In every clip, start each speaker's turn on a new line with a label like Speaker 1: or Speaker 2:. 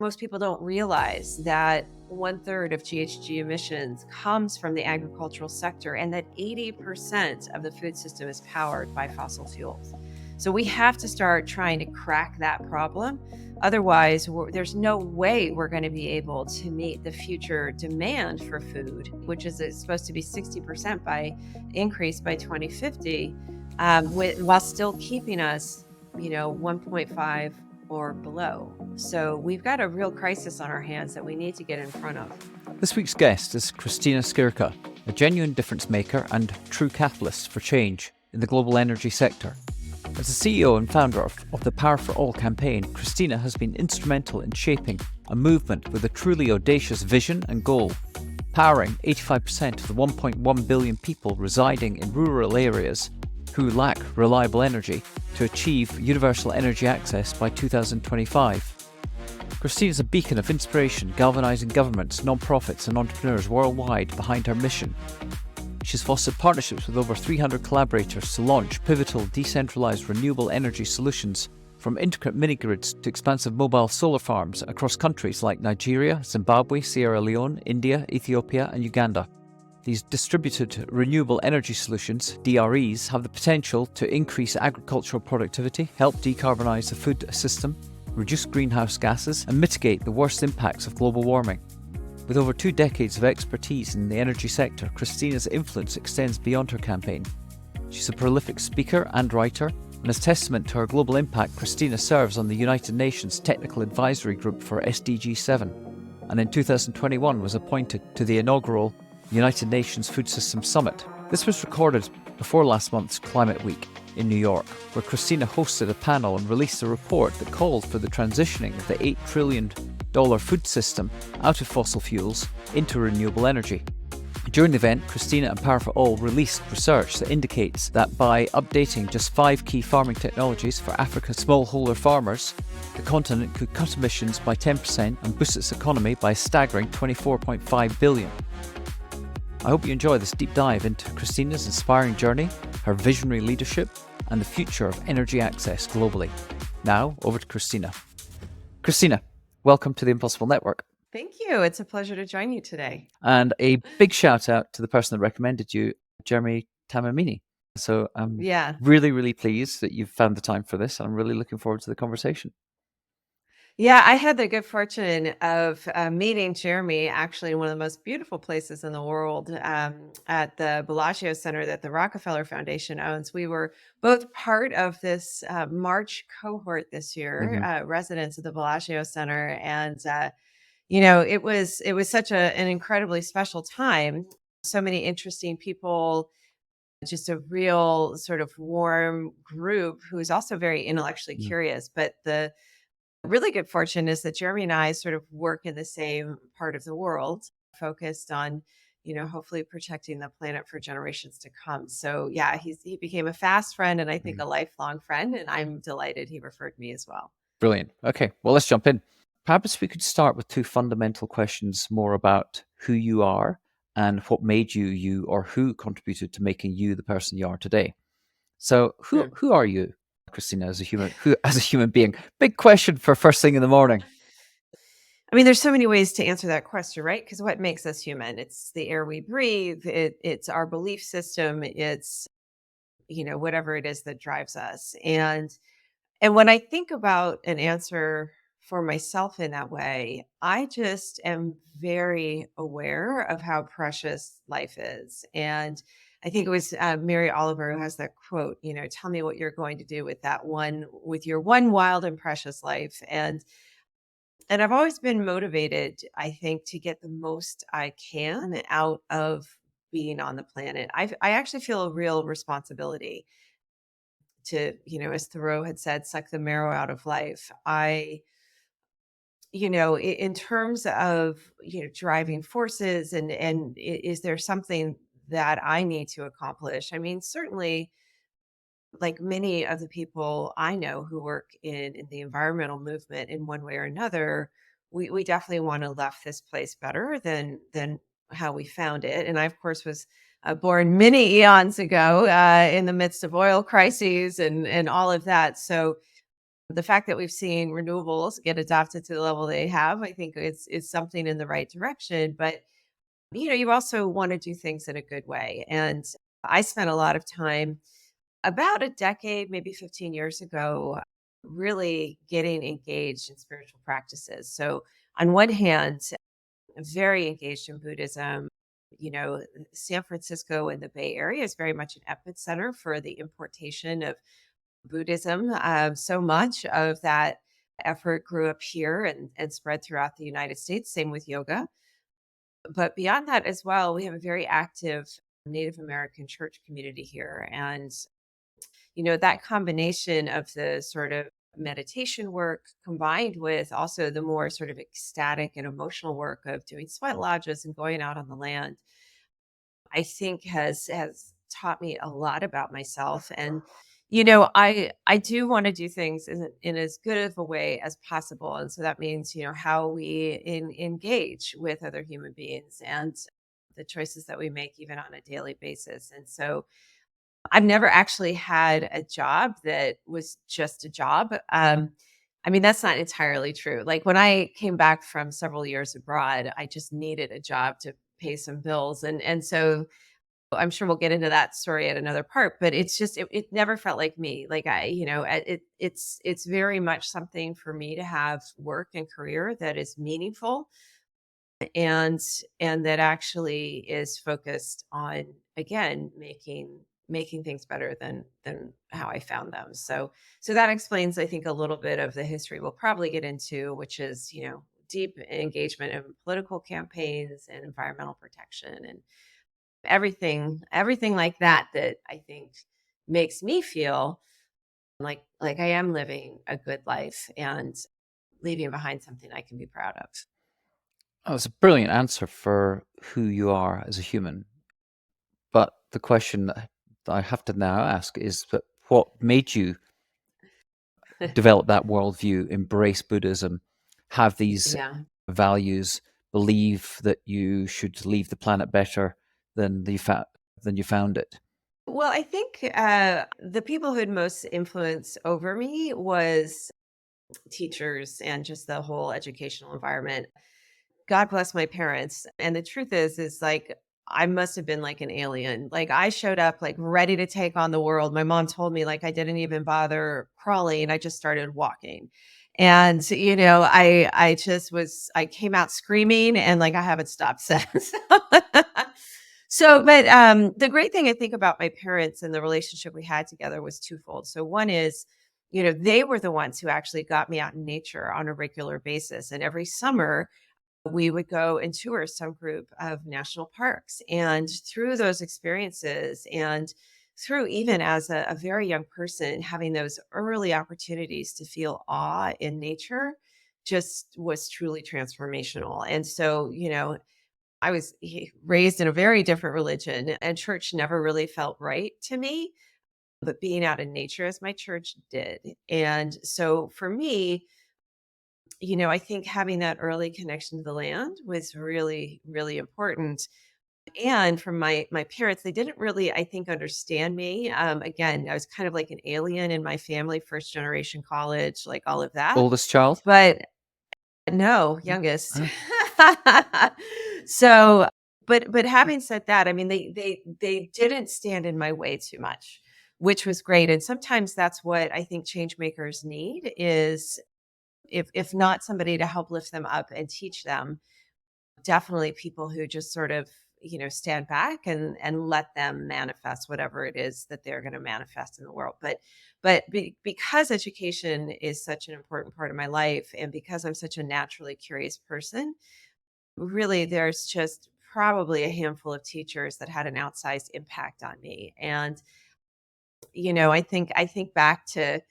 Speaker 1: Most people don't realize that 1/3 of GHG emissions comes from the agricultural sector and that 80% of the food system is powered by fossil fuels. So we have to start trying to crack that problem. Otherwise, there's no way we're going to be able to meet the future demand for food, which is supposed to be 60% by increase by 2050, while still keeping us, 1.5 or below. So we've got a real crisis on our hands that we need to get in front of.
Speaker 2: This week's guest is Kristina Skierka, a genuine difference maker and true catalyst for change in the global energy sector. As the CEO and founder of the Power for All campaign, Kristina has been instrumental in shaping a movement with a truly audacious vision and goal, powering 85% of the 1.1 billion people residing in rural areas who lack reliable energy to achieve universal energy access by 2025. Kristina is a beacon of inspiration, galvanizing governments, non-profits and entrepreneurs worldwide behind her mission. She's fostered partnerships with over 300 collaborators to launch pivotal decentralized renewable energy solutions, from intricate mini-grids to expansive mobile solar farms across countries like Nigeria, Zimbabwe, Sierra Leone, India, Ethiopia and Uganda. These distributed renewable energy solutions, DREs, have the potential to increase agricultural productivity, help decarbonize the food system, reduce greenhouse gases, and mitigate the worst impacts of global warming. With over 2 decades of expertise in the energy sector, Kristina's influence extends beyond her campaign. She's a prolific speaker and writer, and as testament to her global impact, Kristina serves on the United Nations Technical Advisory Group for SDG 7, and in 2021 was appointed to the inaugural United Nations Food Systems Summit. This was recorded before last month's Climate Week in New York, where Kristina hosted a panel and released a report that called for the transitioning of the $8 trillion food system out of fossil fuels into renewable energy. During the event, Kristina and Power for All released research that indicates that by updating just 5 key farming technologies for Africa's smallholder farmers, the continent could cut emissions by 10% and boost its economy by a staggering $24.5 billion. I hope you enjoy this deep dive into Kristina's inspiring journey, her visionary leadership, and the future of energy access globally. Now, over to Kristina. Kristina, welcome to the Impossible Network.
Speaker 1: Thank you. It's a pleasure to join you today.
Speaker 2: And a big shout out to the person that recommended you, Jeremy Tamamini. So I'm really, really pleased that you've found the time for this. I'm really looking forward to the conversation.
Speaker 1: Yeah, I had the good fortune of meeting Jeremy actually in one of the most beautiful places in the world, at the Bellagio Center that the Rockefeller Foundation owns. We were both part of this March cohort this year, residents of the Bellagio Center, and it was such an incredibly special time. So many interesting people. Just a real sort of warm group who's also very intellectually curious, but the really good fortune is that Jeremy and I sort of work in the same part of the world, focused on, hopefully protecting the planet for generations to come. So yeah, he became a fast friend and I think a lifelong friend, and I'm delighted he referred me as well.
Speaker 2: Brilliant. Okay, well, let's jump in. Perhaps we could start with 2 fundamental questions more about who you are and what made you you, or who contributed to making you the person you are today. So who are you, Kristina, as a human being? Big question for first thing in the morning.
Speaker 1: I mean, there's so many ways to answer that question, right? Because what makes us human? It's the air we breathe. It's our belief system. It's, whatever it is that drives us. And when I think about an answer for myself in that way, I just am very aware of how precious life is. And I think it was Mary Oliver who has that quote, tell me what you're going to do with your one wild and precious life. And I've always been motivated, I think, to get the most I can out of being on the planet. I actually feel a real responsibility to, as Thoreau had said, suck the marrow out of life. In terms of, driving forces and is there something that I need to accomplish? I mean, certainly, like many of the people I know who work in the environmental movement in one way or another, we definitely want to left this place better than how we found it. And I, of course, was born many eons ago in the midst of oil crises and all of that. So The fact that we've seen renewables get adopted to the level they have, I think is something in the right direction. But you also want to do things in a good way. And I spent a lot of time about a decade, maybe 15 years ago, really getting engaged in spiritual practices. So, on one hand, I'm very engaged in Buddhism. San Francisco and the Bay Area is very much an epicenter for the importation of Buddhism. So much of that effort grew up here and spread throughout the United States. Same with yoga. But beyond that as well, we have a very active Native American church community here. And that combination of the sort of meditation work combined with also the more sort of ecstatic and emotional work of doing sweat lodges and going out on the land, I think has taught me a lot about myself. And I do want to do things in as good of a way as possible. And so that means how we engage with other human beings and the choices that we make even on a daily basis. And so I've never actually had a job that was just a job. I mean, that's not entirely true. Like when I came back from several years abroad, I just needed a job to pay some bills. And so I'm sure we'll get into that story at another part, but it's just it never felt like me. Like it's very much something for me to have work and career that is meaningful and that actually is focused on, again, making things better than how I found them. So that explains, I think, a little bit of the history we'll probably get into, which is deep engagement in political campaigns and environmental protection and everything like that I think makes me feel like I am living a good life and leaving behind something I can be proud of.
Speaker 2: Oh, it's a brilliant answer for who you are as a human. But the question that I have to now ask is that what made you develop that worldview, embrace Buddhism, have these
Speaker 1: Yeah.
Speaker 2: values, believe that you should leave the planet better than than you found it?
Speaker 1: Well, I think the people who had most influence over me was teachers and just the whole educational environment. God bless my parents. And the truth is like, I must have been like an alien. Like I showed up like ready to take on the world. My mom told me like I didn't even bother crawling. I just started walking. And I came out screaming and like I haven't stopped since. But the great thing I think about my parents and the relationship we had together was twofold. So one is, they were the ones who actually got me out in nature on a regular basis. And every summer we would go and tour some group of national parks. And through those experiences and through even as a very young person, having those early opportunities to feel awe in nature just was truly transformational. And so, I was raised in a very different religion, and church never really felt right to me, but being out in nature as my church did. And so for me, I think having that early connection to the land was really, really important. And from my parents, they didn't really, I think, understand me. Again, I was kind of like an alien in my family, first generation college, like all of that.
Speaker 2: Oldest child?
Speaker 1: But no, youngest.
Speaker 2: Ah,
Speaker 1: So, but having said that, I mean, they didn't stand in my way too much, which was great. And sometimes that's what I think change makers need is if not somebody to help lift them up and teach them, definitely people who just sort of, stand back and let them manifest whatever it is that they're going to manifest in the world. Because education is such an important part of my life and because I'm such a naturally curious person, really there's just probably a handful of teachers that had an outsized impact on me. And I think back to,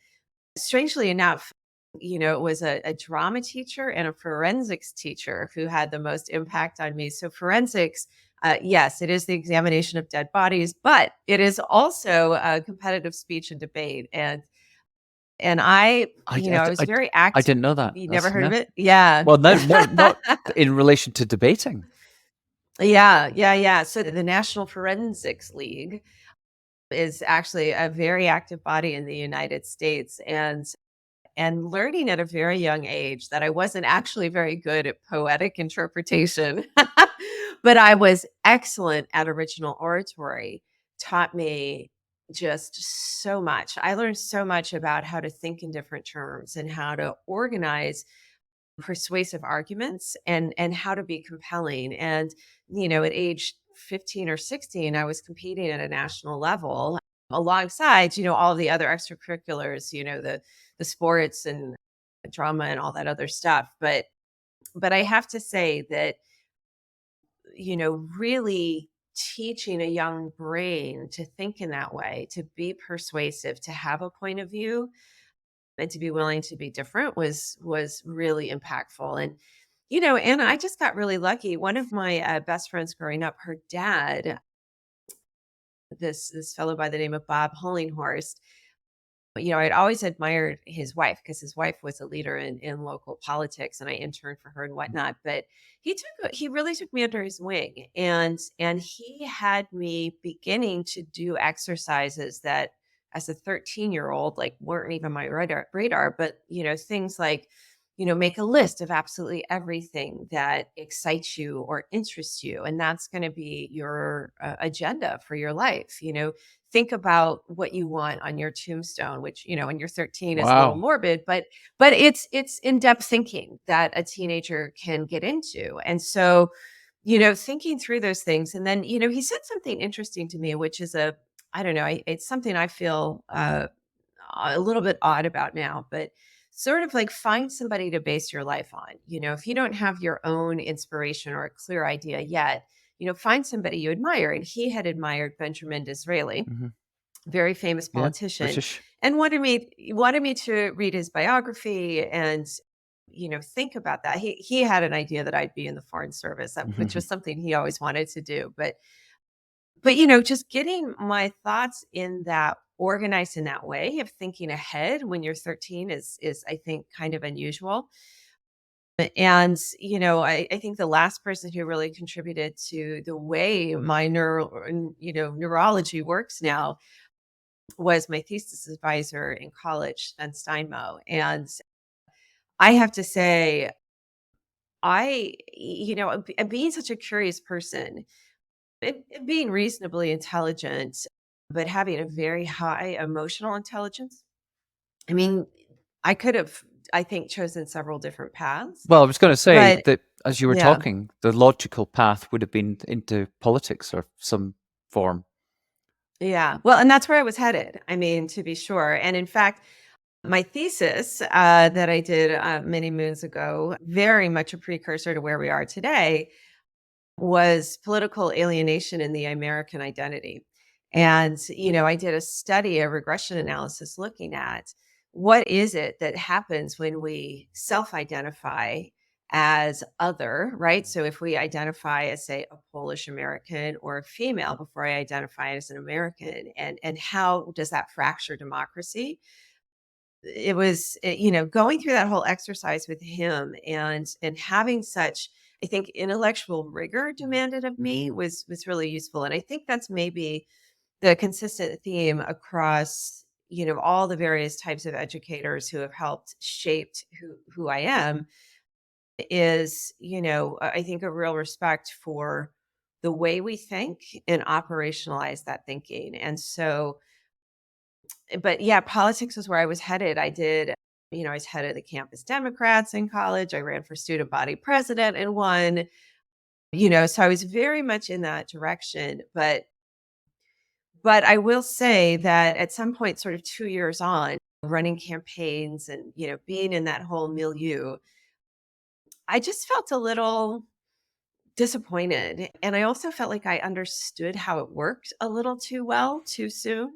Speaker 1: strangely enough, it was a drama teacher and a forensics teacher who had the most impact on me. So forensics, yes, it is the examination of dead bodies, but it is also competitive speech and debate. And I was very
Speaker 2: I
Speaker 1: active.
Speaker 2: didn't know that.
Speaker 1: You never
Speaker 2: That's
Speaker 1: heard of
Speaker 2: no.
Speaker 1: it? Yeah.
Speaker 2: Well, no, no, not in relation to debating.
Speaker 1: Yeah, yeah, yeah. So the National Forensics League is actually a very active body in the United States. and learning at a very young age that I wasn't actually very good at poetic interpretation, but I was excellent at original oratory, taught me just so much. I learned so much about how to think in different terms and how to organize persuasive arguments and how to be compelling. And at age 15 or 16, I was competing at a national level alongside all the other extracurriculars, the sports and drama and all that other stuff. But I have to say that really teaching a young brain to think in that way, to be persuasive, to have a point of view, and to be willing to be different was really impactful. And I just got really lucky. One of my best friends growing up, her dad, this fellow by the name of Bob Hollinghorst, I'd always admired his wife because his wife was a leader in local politics, and I interned for her and whatnot. But he really took me under his wing, and he had me beginning to do exercises that, as a 13-year-old, like weren't even my radar. But things like make a list of absolutely everything that excites you or interests you, and that's going to be your agenda for your life. Think about what you want on your tombstone, which, when you're 13 is a little
Speaker 2: Wow.
Speaker 1: morbid, but it's in-depth thinking that a teenager can get into. And so, thinking through those things. And then, he said something interesting to me, which is I don't know, it's something I feel a little bit odd about now, but sort of like find somebody to base your life on. If you don't have your own inspiration or a clear idea yet, find somebody you admire. And he had admired Benjamin Disraeli,
Speaker 2: Hmm.
Speaker 1: very famous
Speaker 2: Yeah,
Speaker 1: politician,
Speaker 2: British.
Speaker 1: and wanted me to read his biography and think about that. He had an idea that I'd be in the foreign service, which was something he always wanted to do. But just getting my thoughts in that organized in that way of thinking ahead when you're 13 is I think kind of unusual. And I think the last person who really contributed to the way my neurology works now was my thesis advisor in college, Sven Steinmo. And I have to say, being such a curious person, and being reasonably intelligent, but having a very high emotional intelligence. I mean, I could have, I think, chosen several different paths,
Speaker 2: Well, I was going to say
Speaker 1: but
Speaker 2: that as you were
Speaker 1: yeah,
Speaker 2: talking, the logical path would have been into politics or some form.
Speaker 1: yeah. Well, and that's where I was headed. I mean, to be sure. And in fact, my thesis that I did many moons ago, very much a precursor to where we are today, was political alienation in the American identity. And, I did a study, a regression analysis looking at what is it that happens when we self identify as other, right? So if we identify as, say, a Polish American or a female before I identify as an American, and how does that fracture democracy? It was, going through that whole exercise with him and having such, I think, intellectual rigor demanded of me was really useful. And I think that's maybe the consistent theme across, all the various types of educators who have helped shaped who I am is, I think a real respect for the way we think and operationalize that thinking. And so, but yeah, politics was where I was headed. I was head of the campus Democrats in college. I ran for student body president and won, so I was very much in that direction. But I will say that at some point, sort of 2 years on, running campaigns and, being in that whole milieu, I just felt a little disappointed. And I also felt like I understood how it worked a little too well, too soon.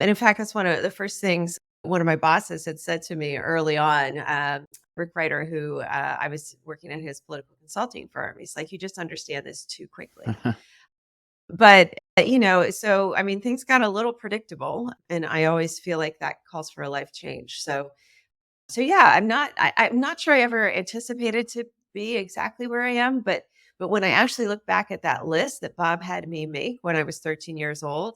Speaker 1: And in fact, that's one of the first things one of my bosses had said to me early on. Rick Ryder, who I was working at his political consulting firm. He's like, you just understand this too quickly. But, so I mean, things got a little predictable, and I always feel like that calls for a life change. So yeah, I'm not sure I ever anticipated to be exactly where I am, but when I actually look back at that list that Bob had me make when I was 13 years old,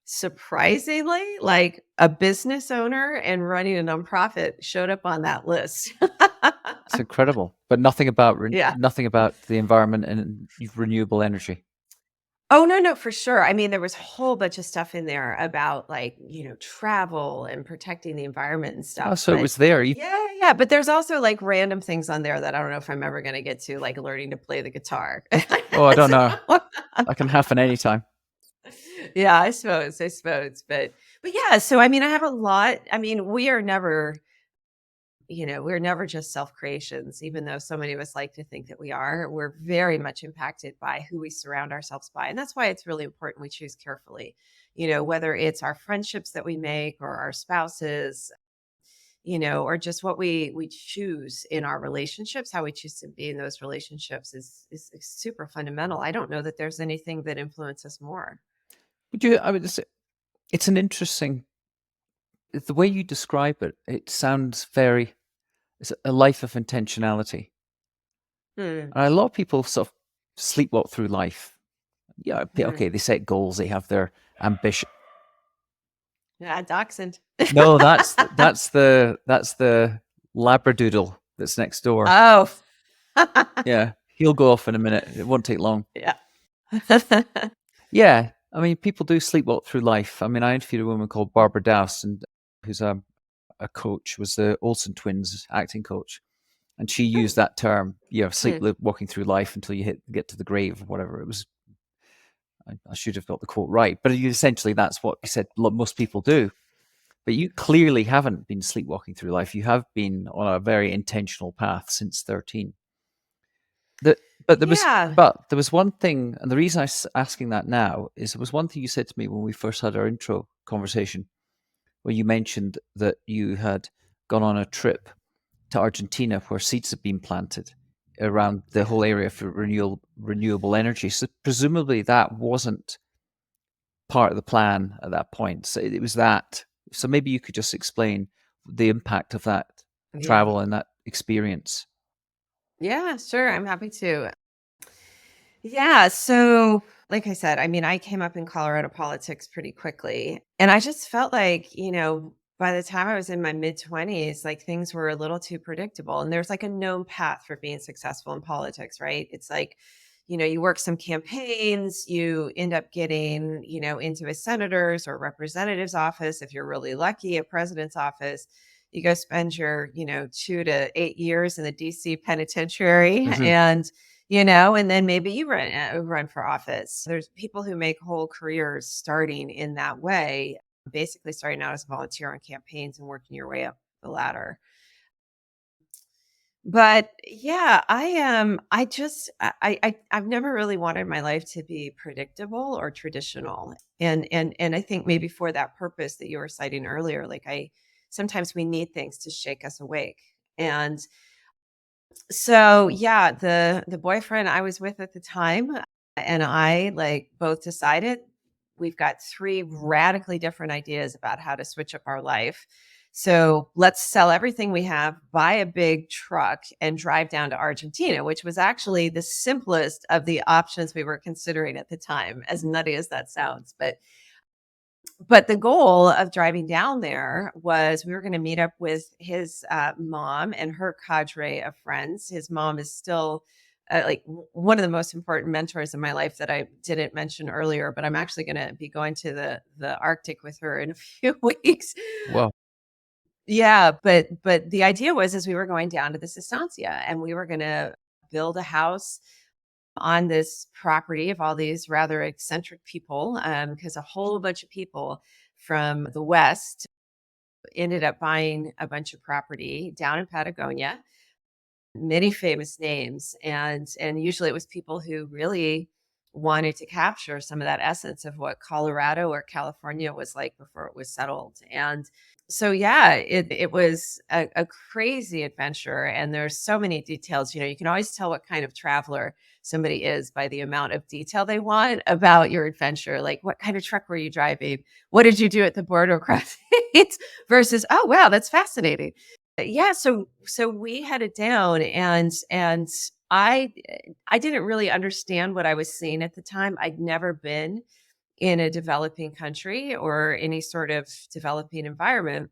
Speaker 1: Surprisingly, like a business owner and running a nonprofit showed up on that list.
Speaker 2: It's incredible, but nothing about
Speaker 1: Yeah.
Speaker 2: nothing about the environment and renewable energy.
Speaker 1: Oh, no, no, for sure. I mean, there was a whole bunch of stuff in there about like, travel and protecting the environment and
Speaker 2: Oh,
Speaker 1: stuff.
Speaker 2: so it
Speaker 1: But
Speaker 2: was there.
Speaker 1: yeah, yeah. But there's also like random things on there that I don't know if I'm ever going to get to, like learning to play the guitar.
Speaker 2: Oh, I don't
Speaker 1: So,
Speaker 2: know. I can happen anytime.
Speaker 1: yeah, I suppose. But yeah, so I mean, I have a lot. I mean, we're never just self creations, even though so many of us like to think that we are. We're very much impacted by who we surround ourselves by. And that's why it's really important we choose carefully, whether it's our friendships that we make or our spouses, or just what we choose in our relationships, how we choose to be in those relationships is super fundamental. I don't know that there's anything that influences more.
Speaker 2: Would you? I mean, it's an interesting. The way you describe it, it sounds very. It's a life of intentionality,
Speaker 1: Hmm.
Speaker 2: and a lot of people sort of sleepwalk through life. Yeah,
Speaker 1: Hmm.
Speaker 2: okay, they set goals, they have their ambition.
Speaker 1: Yeah, dachshund.
Speaker 2: No, that's the labradoodle that's next door.
Speaker 1: Oh.
Speaker 2: Yeah, he'll go off in a minute. It won't take long.
Speaker 1: Yeah.
Speaker 2: Yeah, I mean, people do sleepwalk through life. I mean, I interviewed a woman called Barbara Douse, and who's a coach, was the Olsen twins acting coach, and she used that term.
Speaker 1: Hmm.
Speaker 2: Sleepwalking through life until you get to the grave, or whatever it was. I should have got the quote right, but essentially that's what you said. Most people do. But you clearly haven't been sleepwalking through life. You have been on a very intentional path since 13. The, but there was
Speaker 1: Yeah.
Speaker 2: but there was one thing, and the reason I'm asking that now is there was one thing you said to me when we first had our intro conversation, where you mentioned that you had gone on a trip to Argentina where seeds had been planted around the whole area for renewable energy. So presumably that wasn't part of the plan at that point. So it was that. So maybe you could just explain the impact of that
Speaker 1: Yeah.
Speaker 2: travel and that experience.
Speaker 1: Yeah, sure. I'm happy to. Yeah. So, like I said, I mean, I came up in Colorado politics pretty quickly. And I just felt like, by the time I was in my mid 20s, like things were a little too predictable. And there's like a known path for being successful in politics, right? It's like, you work some campaigns, you end up getting, into a senator's or representative's office. If you're really lucky, a president's office. You go spend your, 2 to 8 years in the DC penitentiary
Speaker 2: Hmm.
Speaker 1: and then maybe you run for office. There's people who make whole careers starting in that way, basically starting out as a volunteer on campaigns and working your way up the ladder. But yeah, I just I've never really wanted my life to be predictable or traditional. And I think maybe for that purpose that you were citing earlier, like I sometimes we need things to shake us awake. And so, yeah, the boyfriend I was with at the time and I like both decided we've got 3 radically different ideas about how to switch up our life. So, let's sell everything we have, buy a big truck and drive down to Argentina, which was actually the simplest of the options we were considering at the time, as nutty as that sounds. But the goal of driving down there was we were going to meet up with his mom and her cadre of friends. His mom is still one of the most important mentors in my life that I didn't mention earlier, but I'm actually going to be going to the Arctic with her in a few weeks.
Speaker 2: Well,
Speaker 1: Yeah, but the idea was as we were going down to this estancia and we were going to build a house on this property of all these rather eccentric people, because a whole bunch of people from the West ended up buying a bunch of property down in Patagonia, many famous names, and usually it was people who really wanted to capture some of that essence of what Colorado or California was like before it was settled. And so yeah, it was a crazy adventure. And there's so many details. You can always tell what kind of traveler somebody is by the amount of detail they want about your adventure. Like what kind of truck were you driving? What did you do at the border crossings? Versus, oh wow, that's fascinating. Yeah, so we headed down and I didn't really understand what I was seeing at the time. I'd never been in a developing country or any sort of developing environment.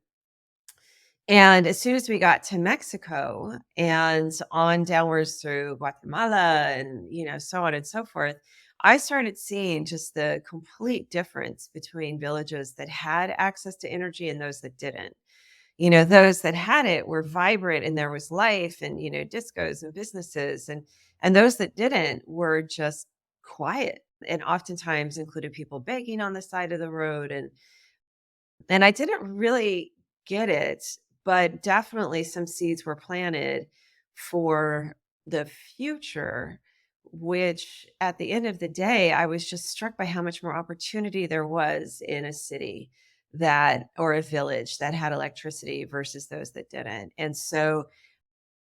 Speaker 1: And as soon as we got to Mexico and on downwards through Guatemala and, so on and so forth, I started seeing just the complete difference between villages that had access to energy and those that didn't. Those that had it were vibrant and there was life and, discos and businesses, and those that didn't were just quiet and oftentimes included people begging on the side of the road. And I didn't really get it, but definitely some seeds were planted for the future, which at the end of the day, I was just struck by how much more opportunity there was in a city that or a village that had electricity versus those that didn't. And so,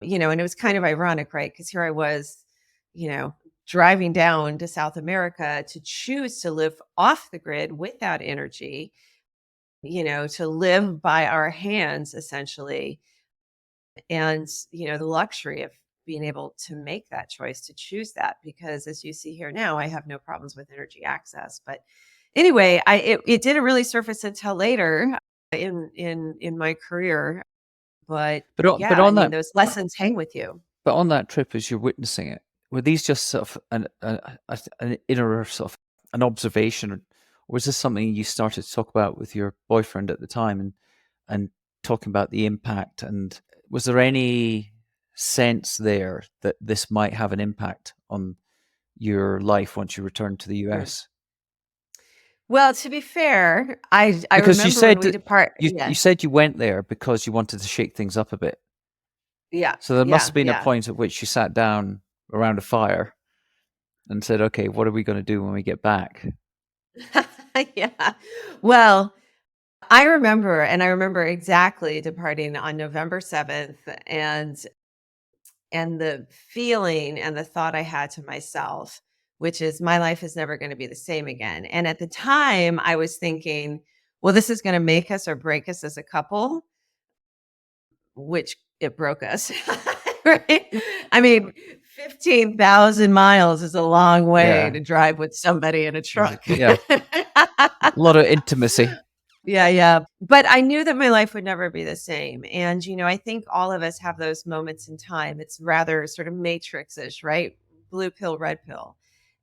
Speaker 1: and it was kind of ironic, right? Because here I was, you know, driving down to South America to choose to live off the grid without energy, to live by our hands essentially. And, the luxury of being able to make that choice to choose that, because as you see here now, I have no problems with energy access. But anyway, it didn't really surface until later in my career. But
Speaker 2: But
Speaker 1: yeah, I
Speaker 2: on
Speaker 1: mean,
Speaker 2: that
Speaker 1: those lessons hang with you.
Speaker 2: but on that trip, as you're witnessing it, were these just sort of an inner sort of an observation, or was this something you started to talk about with your boyfriend at the time, and talking about the impact? And was there any sense there that this might have an impact on your life once you returned to the
Speaker 1: Mm.
Speaker 2: US?
Speaker 1: Well, to be fair, I
Speaker 2: Because you
Speaker 1: remember when
Speaker 2: said
Speaker 1: we
Speaker 2: that
Speaker 1: depart.
Speaker 2: you
Speaker 1: Yeah,
Speaker 2: said you went there because you wanted to shake things up a bit.
Speaker 1: yeah,
Speaker 2: So there must
Speaker 1: yeah,
Speaker 2: have been a
Speaker 1: yeah.
Speaker 2: point at which you sat down around a fire and said, "Okay, what are we going to do when we get back?"
Speaker 1: Yeah. Well, I remember exactly departing on November 7th, and the feeling and the thought I had to myself, which is my life is never going to be the same again. And at the time, I was thinking, well, this is going to make us or break us as a couple, which it broke us. Right? I mean, 15,000 miles is a long way
Speaker 2: Yeah,
Speaker 1: to drive with somebody in a truck.
Speaker 2: yeah, a lot of intimacy.
Speaker 1: Yeah, yeah. But I knew that my life would never be the same. And, I think all of us have those moments in time. It's rather sort of matrix-ish, right? Blue pill, red pill.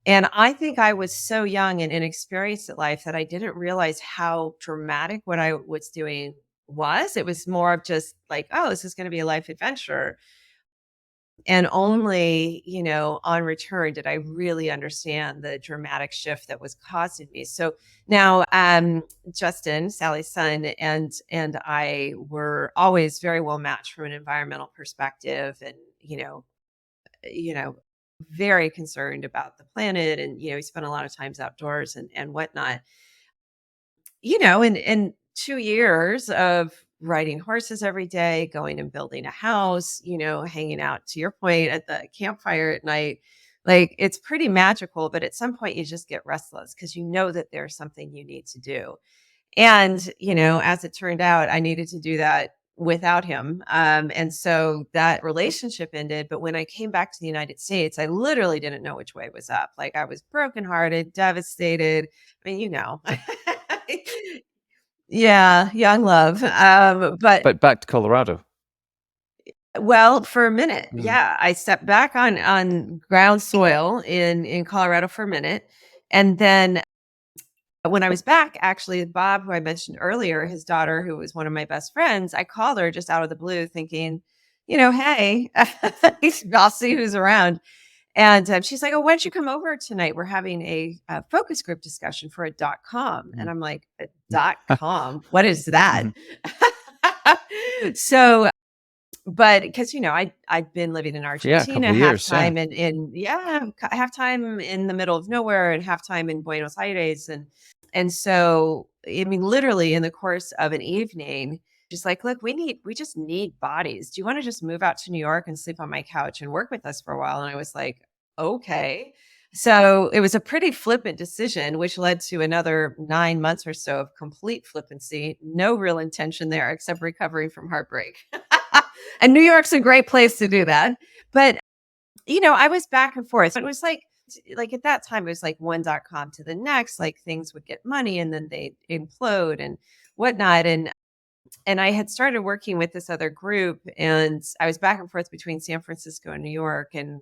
Speaker 1: And I think I was so young and inexperienced at life that I didn't realize how dramatic what I was doing was. It was more of just like, oh, this is going to be a life adventure. And only, on return did I really understand the dramatic shift that was causing me. So now, Justin, Sally's son, and I were always very well matched from an environmental perspective, and you know, very concerned about the planet, and he spent a lot of times outdoors and whatnot. In 2 years of riding horses every day, going and building a house, hanging out to your point at the campfire at night, like it's pretty magical. But at some point, you just get restless because you know that there's something you need to do. And, as it turned out, I needed to do that without him. And so that relationship ended. But when I came back to the United States, I literally didn't know which way was up. Like I was brokenhearted, devastated. I mean, Yeah, young love. But
Speaker 2: But back to Colorado.
Speaker 1: well, for a minute,
Speaker 2: Mm.
Speaker 1: yeah, I stepped back on ground soil in Colorado for a minute, and then when I was back, actually, Bob, who I mentioned earlier, his daughter, who was one of my best friends, I called her just out of the blue, thinking, hey, I'll see who's around. And she's like, "Oh, why don't you come over tonight? We're having a focus group discussion for a .com." And
Speaker 2: Mm.
Speaker 1: I'm like, "A .com? What is that?"
Speaker 2: Mhm.
Speaker 1: So, but because I'd been living in
Speaker 2: Yeah, a couple
Speaker 1: Argentina,
Speaker 2: of
Speaker 1: half
Speaker 2: years. Yeah.
Speaker 1: time in yeah, half time in the middle of nowhere, and half time in Buenos Aires, and so I mean, literally in the course of an evening, just like, look, we just need bodies. Do you want to just move out to New York and sleep on my couch and work with us for a while? And I was like, okay. So it was a pretty flippant decision, which led to another 9 months or so of complete flippancy. No real intention there except recovering from heartbreak. And New York's a great place to do that. But I was back and forth. It was like like at that time, it was like one.com to the next, like things would get money and then they implode and whatnot. And I had started working with this other group, and I was back and forth between San Francisco and New York. And,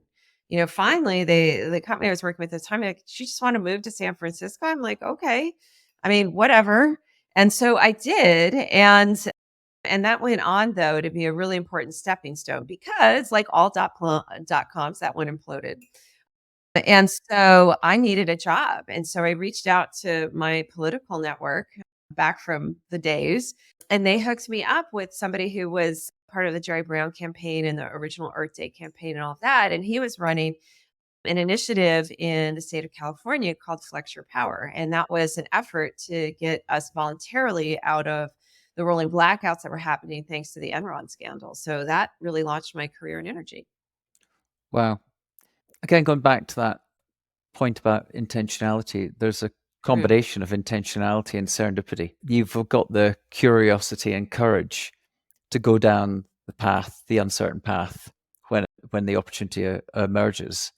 Speaker 1: finally the company I was working with at the time, like, she just want to move to San Francisco. I'm like, okay, I mean, whatever. And so I did. And that went on though to be a really important stepping stone because like all dot coms, that one imploded. And so I needed a job. And so I reached out to my political network back from the days, and they hooked me up with somebody who was part of the Jerry Brown campaign and the original Earth Day campaign and all of that. And he was running an initiative in the state of California called Flex Your Power. And that was an effort to get us voluntarily out of the rolling blackouts that were happening thanks to the Enron scandal. So that really launched my career in energy.
Speaker 2: Wow. Again, going back to that point about intentionality, there's a
Speaker 1: Mm,
Speaker 2: combination of intentionality and serendipity. You've got the curiosity and courage to go down the path, the uncertain path, when the opportunity emerges.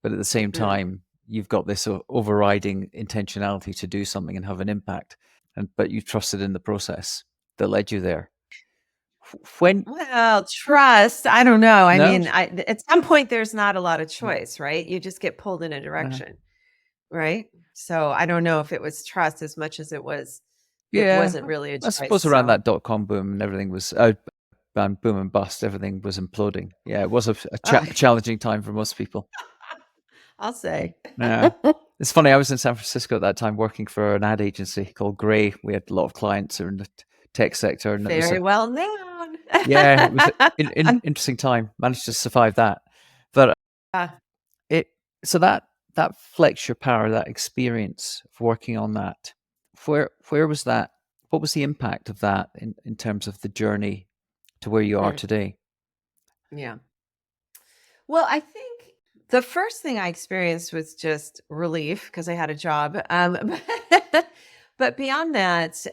Speaker 2: But at the same
Speaker 1: mm.
Speaker 2: time, you've got this overriding intentionality to do something and have an impact. But you trusted in the process that led you there. When
Speaker 1: Well, trust, I don't know. I
Speaker 2: no,
Speaker 1: mean, at some point there's not a lot of choice, right? You just get pulled in a
Speaker 2: uh,
Speaker 1: direction, right? So I don't know if it was trust as much as it
Speaker 2: yeah,
Speaker 1: wasn't really a
Speaker 2: I
Speaker 1: choice.
Speaker 2: suppose around
Speaker 1: So
Speaker 2: that .com boom and everything was and boom and bust, everything was imploding. Yeah, it was
Speaker 1: uh,
Speaker 2: a challenging time for most people.
Speaker 1: I'll say.
Speaker 2: Yeah. It's funny, I was in San Francisco at that time working for an ad agency called Grey. We had a lot of clients who were in the tech sector, and it was
Speaker 1: Very well known.
Speaker 2: it was an interesting time. Managed to survive that. But
Speaker 1: Uh,
Speaker 2: it so that flex your power, that experience of working on that, where was that? What was the impact of that in terms of the journey to where you are
Speaker 1: mm,
Speaker 2: today?
Speaker 1: yeah. Well, I think the first thing I experienced was just relief because I had a job. But beyond that,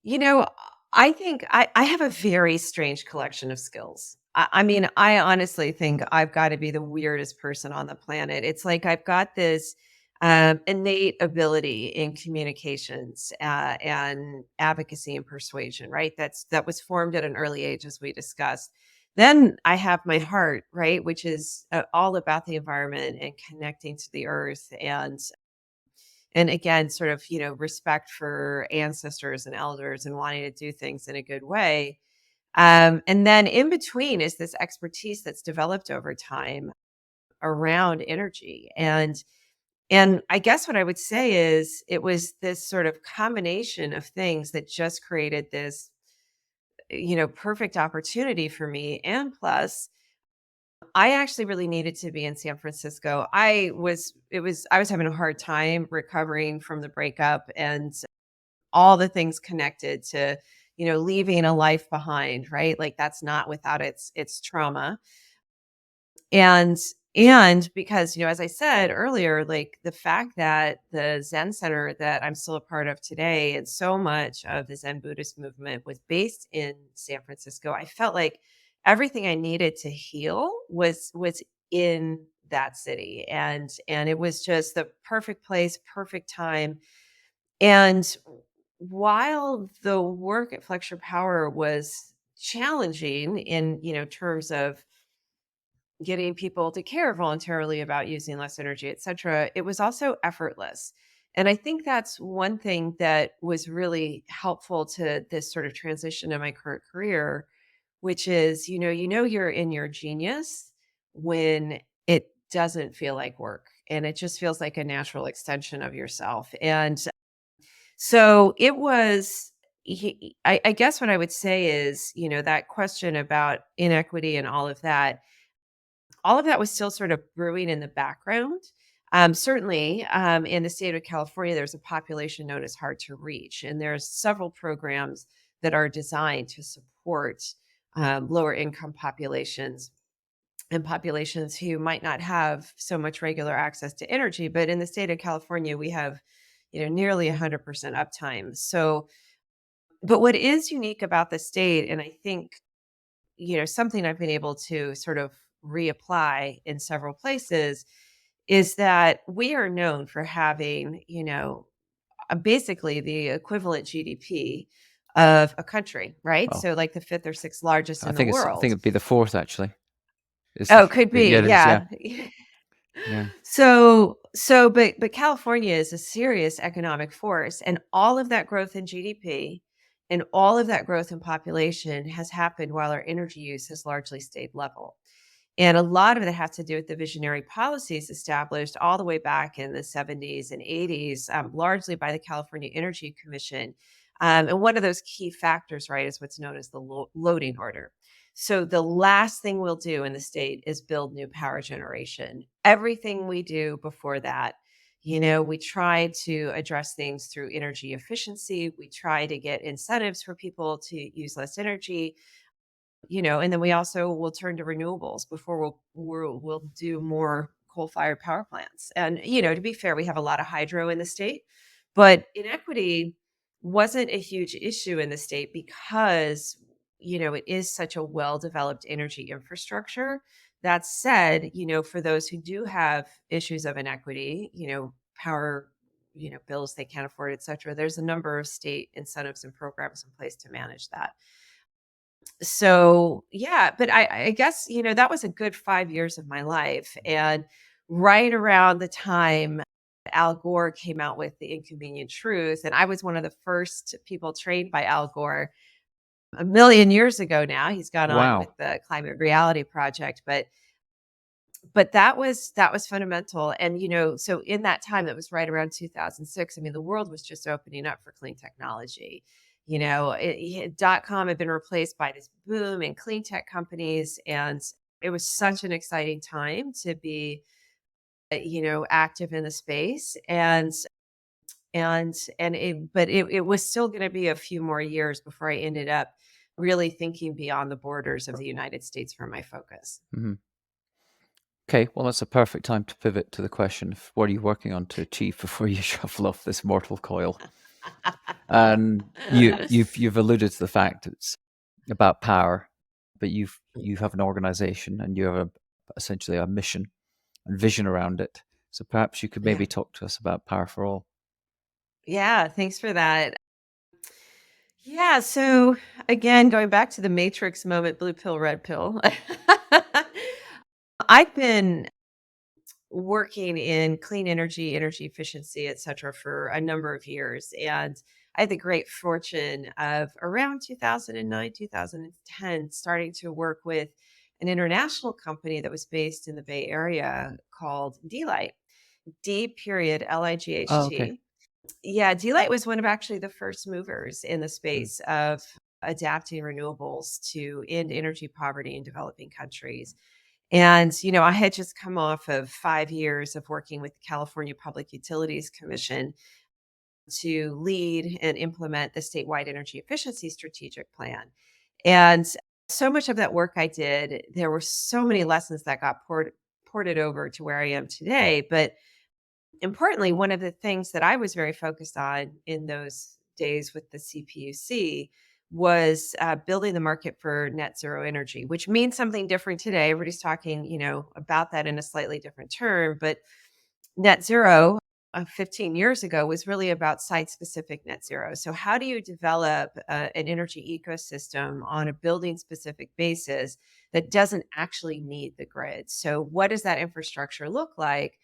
Speaker 1: You know, I think I have a very strange collection of skills. I mean, I honestly think I've got to be the weirdest person on the planet. It's like I've got this innate ability in communications and advocacy and persuasion, right? That was formed at an early age, as we discussed. Then I have my heart, right, which is all about the environment and connecting to the earth and again, sort of, respect for ancestors and elders and wanting to do things in a good way. And then in between is this expertise that's developed over time around energy. And I guess what I would say is it was this sort of combination of things that just created this, perfect opportunity for me. And plus, I actually really needed to be in San Francisco. I was having a hard time recovering from the breakup and all the things connected to, leaving a life behind, right? Like that's not without its trauma. And and because, as I said earlier, like the fact that the Zen center that I'm still a part of today and so much of the Zen Buddhist movement was based in San Francisco, I felt like everything I needed to heal was in that city. And it was just the perfect place, perfect time. And while the work at Flex Your Power was challenging in, terms of getting people to care voluntarily about using less energy, et cetera, it was also effortless. And I think that's one thing that was really helpful to this sort of transition in my current career, which is, you're in your genius when it doesn't feel like work and it just feels like a natural extension of yourself. And so it was, I guess what I would say is, that question about inequity and all of that was still sort of brewing in the background. Certainly, in the state of California, there's a population known as hard to reach, and there's several programs that are designed to support lower income populations and populations who might not have so much regular access to energy. But in the state of California, we have, nearly 100% uptime. So, but what is unique about the state, and I think something I've been able to sort of reapply in several places is that we are known for having, basically the equivalent GDP of a country, right?
Speaker 2: Well,
Speaker 1: So like the fifth or sixth largest in the
Speaker 2: I think
Speaker 1: world.
Speaker 2: it'd be the fourth actually. Is
Speaker 1: Oh, could be.
Speaker 2: yeah, it is. Yeah,
Speaker 1: Yeah.
Speaker 2: yeah.
Speaker 1: But California is a serious economic force, and all of that growth in GDP and all of that growth in population has happened while our energy use has largely stayed level. And a lot of it has to do with the visionary policies established all the way back in the 70s and 80s, largely by the California Energy Commission. And one of those key factors, right, is what's known as the loading order. So the last thing we'll do in the state is build new power generation. Everything we do before that, we try to address things through energy efficiency. We try to get incentives for people to use less energy, and then we also will turn to renewables before we'll do more coal-fired power plants. And to be fair, we have a lot of hydro in the state, but inequity wasn't a huge issue in the state because it is such a well-developed energy infrastructure. That said, for those who do have issues of inequity, power, bills they can't afford, et cetera, there's a number of state incentives and programs in place to manage that. So yeah, but I guess, that was a good 5 years of my life. And right around the time Al Gore came out with The Inconvenient Truth, and I was one of the first people trained by Al Gore a million years ago now. He's gone on with
Speaker 2: Wow.
Speaker 1: the Climate Reality Project, but that was fundamental. And so in that time, that was right around 2006. I mean, the world was just opening up for clean technology. Dot com had been replaced by this boom in clean tech companies, and it was such an exciting time to be active in the space. And it was still going to be a few more years before I ended up really thinking beyond the borders of the United States for my focus.
Speaker 2: Hmm. Okay, well, that's a perfect time to pivot to the question of what are you working on to achieve before you shuffle off this mortal coil? And you've alluded to the fact it's about power, but you have an organization and you have essentially a mission and vision around it. So perhaps you could
Speaker 1: Yeah.
Speaker 2: maybe talk to us about Power for All.
Speaker 1: Yeah, thanks for that. Yeah, so again, going back to the Matrix moment, blue pill, red pill. I've been working in clean energy, energy efficiency, et cetera, for a number of years. And I had the great fortune of around 2009, 2010, starting to work with an international company that was based in the Bay Area called D-Light, D period
Speaker 2: Oh, okay.
Speaker 1: Light. Yeah, D-Light was one of actually the first movers in the
Speaker 2: Mm.
Speaker 1: space of adapting renewables to end energy poverty in developing countries. And, I had just come off of 5 years of working with the California Public Utilities Commission to lead and implement the statewide energy efficiency strategic plan. And so much of that work I did, there were so many lessons that got ported over to where I am today. But importantly, one of the things that I was very focused on in those days with the CPUC was building the market for net zero energy, which means something different today. Everybody's talking, about that in a slightly different term, but net zero 15 years ago was really about site specific net zero. So, how do you develop an energy ecosystem on a building specific basis that doesn't actually need the grid? So, what does that infrastructure look like?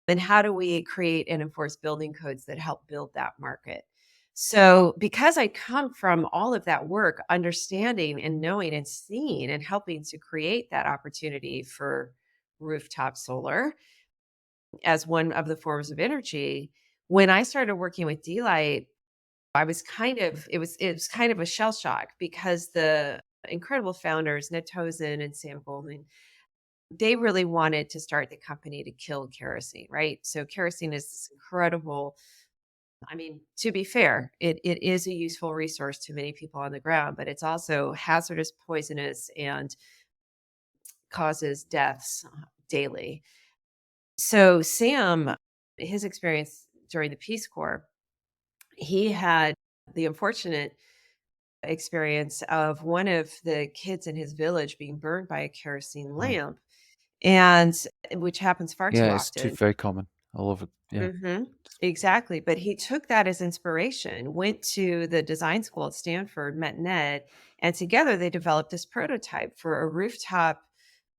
Speaker 1: And how do we create and enforce building codes that help build that market? So, because I come from all of that work, understanding and knowing and seeing and helping to create that opportunity for rooftop solar as one of the forms of energy, when I started working with D-Light, I was it was kind of a shell shock because the incredible founders, Ned Tozin and Sam Goldman, they really wanted to start the company to kill kerosene, right? So kerosene is this incredible. I mean, to be fair, it is a useful resource to many people on the ground, but it's also hazardous, poisonous, and causes deaths daily. So Sam, his experience during the Peace Corps, he had the unfortunate experience of one of the kids in his village being burned by a kerosene
Speaker 2: Oh,
Speaker 1: lamp. and which happens far too
Speaker 2: Yeah, it's too
Speaker 1: often.
Speaker 2: very common all over. Yeah.
Speaker 1: Mhm. Exactly, but he took that as inspiration, went to the design school at Stanford, met Ned, and together they developed this prototype for a rooftop,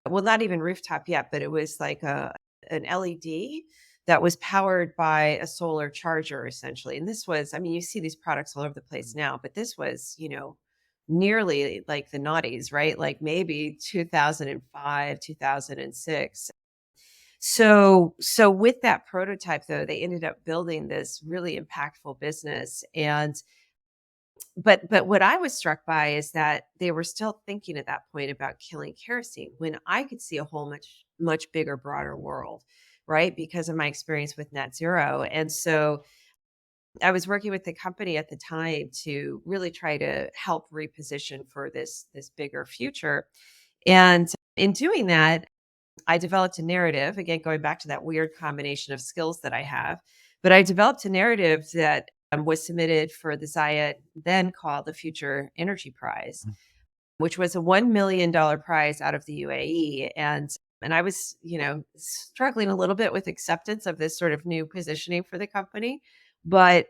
Speaker 1: well, not even rooftop yet, but it was like a an LED that was powered by a solar charger essentially. And this was, I mean, you see these products all over the place now, but this was, nearly like the noughties, right? Like maybe 2005, 2006. So with that prototype though, they ended up building this really impactful business. And but what I was struck by is that they were still thinking at that point about killing kerosene when I could see a whole much bigger, broader world, right? Because of my experience with net zero. And so I was working with the company at the time to really try to help reposition for this bigger future. And in doing that, I developed a narrative, again, going back to that weird combination of skills that I have. But I developed a narrative that was submitted for the Zayed, then called the Future Energy Prize, which was a $1 million prize out of the UAE. And I was, struggling a little bit with acceptance of this sort of new positioning for the company. But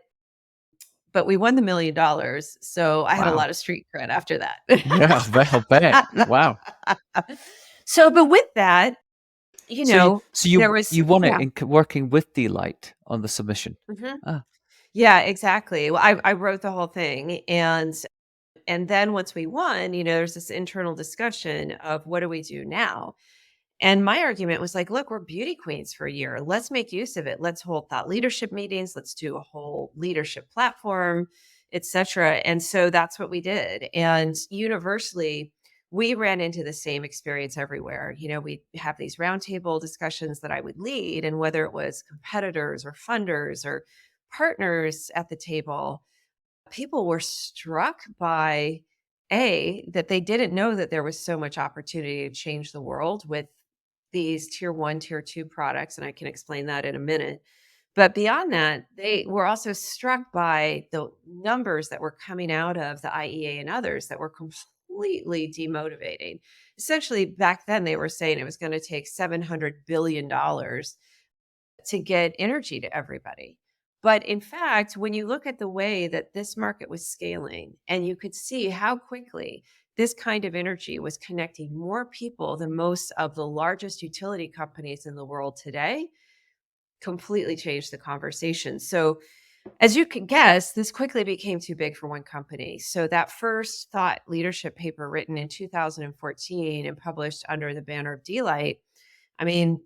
Speaker 1: we won the $1 million. So I had a
Speaker 2: Wow.
Speaker 1: lot of street cred after that.
Speaker 2: Yeah, I'll bet. Wow.
Speaker 1: So, but with that,
Speaker 2: So you,
Speaker 1: there was,
Speaker 2: you won it
Speaker 1: yeah.
Speaker 2: in working with Delight on the submission.
Speaker 1: Mhm.
Speaker 2: Ah,
Speaker 1: Yeah, exactly. Well, I wrote the whole thing, and then once we won, there's this internal discussion of what do we do now? And my argument was like, look, we're beauty queens for a year. Let's make use of it. Let's hold thought leadership meetings. Let's do a whole leadership platform, etc. And so that's what we did. And universally, we ran into the same experience everywhere. We have these roundtable discussions that I would lead, and whether it was competitors or funders or partners at the table, people were struck by that they didn't know that there was so much opportunity to change the world with these tier 1, tier 2 products, and I can explain that in a minute. But beyond that, they were also struck by the numbers that were coming out of the IEA and others that were completely demotivating. Essentially, back then they were saying it was going to take $700 billion to get energy to everybody. But in fact, when you look at the way that this market was scaling, and you could see how quickly this kind of energy was connecting more people than most of the largest utility companies in the world today, completely changed the conversation. So, as you can guess, this quickly became too big for one company. So, that first thought leadership paper written in 2014 and published under the banner of Delight, I mean,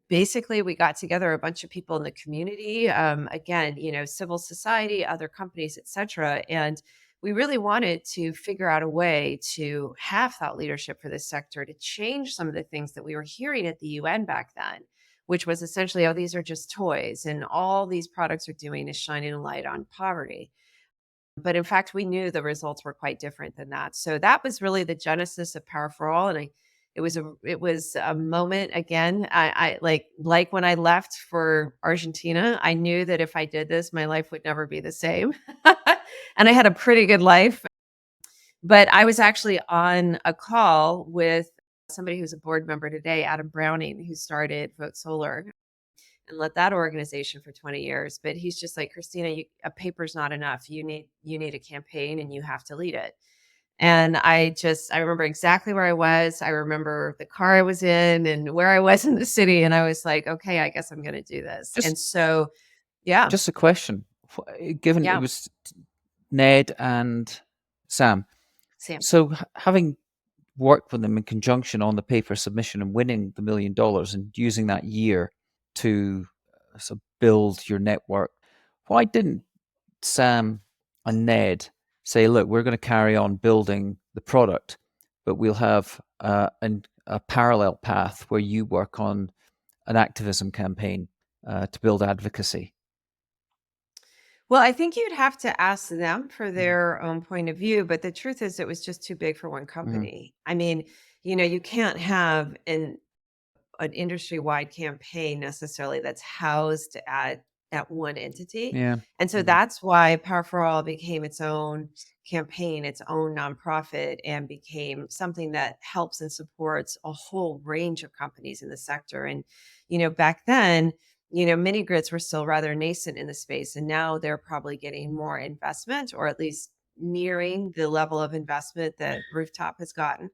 Speaker 1: basically we got together a bunch of people in the community, again, civil society, other companies, etc. And we really wanted to figure out a way to have thought leadership for this sector to change some of the things that we were hearing at the UN back then, which was essentially, oh, these are just toys and all these products are doing is shining a light on poverty. But in fact, we knew the results were quite different than that. So that was really the genesis of Power for All. And it was a moment again. I like when I left for Argentina, I knew that if I did this, my life would never be the same. And I had a pretty good life. But I was actually on a call with somebody who's a board member today, Adam Browning, who started Vote Solar and led that organization for 20 years. But he's just like, Kristina, a paper's not enough. You need a campaign and you have to lead it. And I remember exactly where I was. I remember the car I was in and where I was in the city. And I was like, okay, I guess I'm going to do this.
Speaker 2: just
Speaker 1: And so, yeah,
Speaker 2: just a question. Given it
Speaker 1: yeah,
Speaker 2: was Ned and Sam,
Speaker 1: Sam.
Speaker 2: so having worked with them in conjunction on the paper submission and winning the $1 million and using that year to sort of build your network, why didn't Sam and Ned say, look, we're going to carry on building the product, but we'll have a parallel path where you work on an activism campaign to build advocacy?
Speaker 1: Well, I think you'd have to ask them for
Speaker 2: Mhm.
Speaker 1: their own point of view. But the truth is, it was just too big for one
Speaker 2: Mhm.
Speaker 1: company. I mean, you can't have an industry-wide campaign necessarily that's housed at one entity.
Speaker 2: Yeah.
Speaker 1: And so
Speaker 2: Mhm.
Speaker 1: that's why Power for All became its own campaign its own nonprofit and became something that helps and supports a whole range of companies in the sector. And, back then, mini grids were still rather nascent in the space. And now they're probably getting more investment, or at least nearing the level of investment that rooftop has gotten.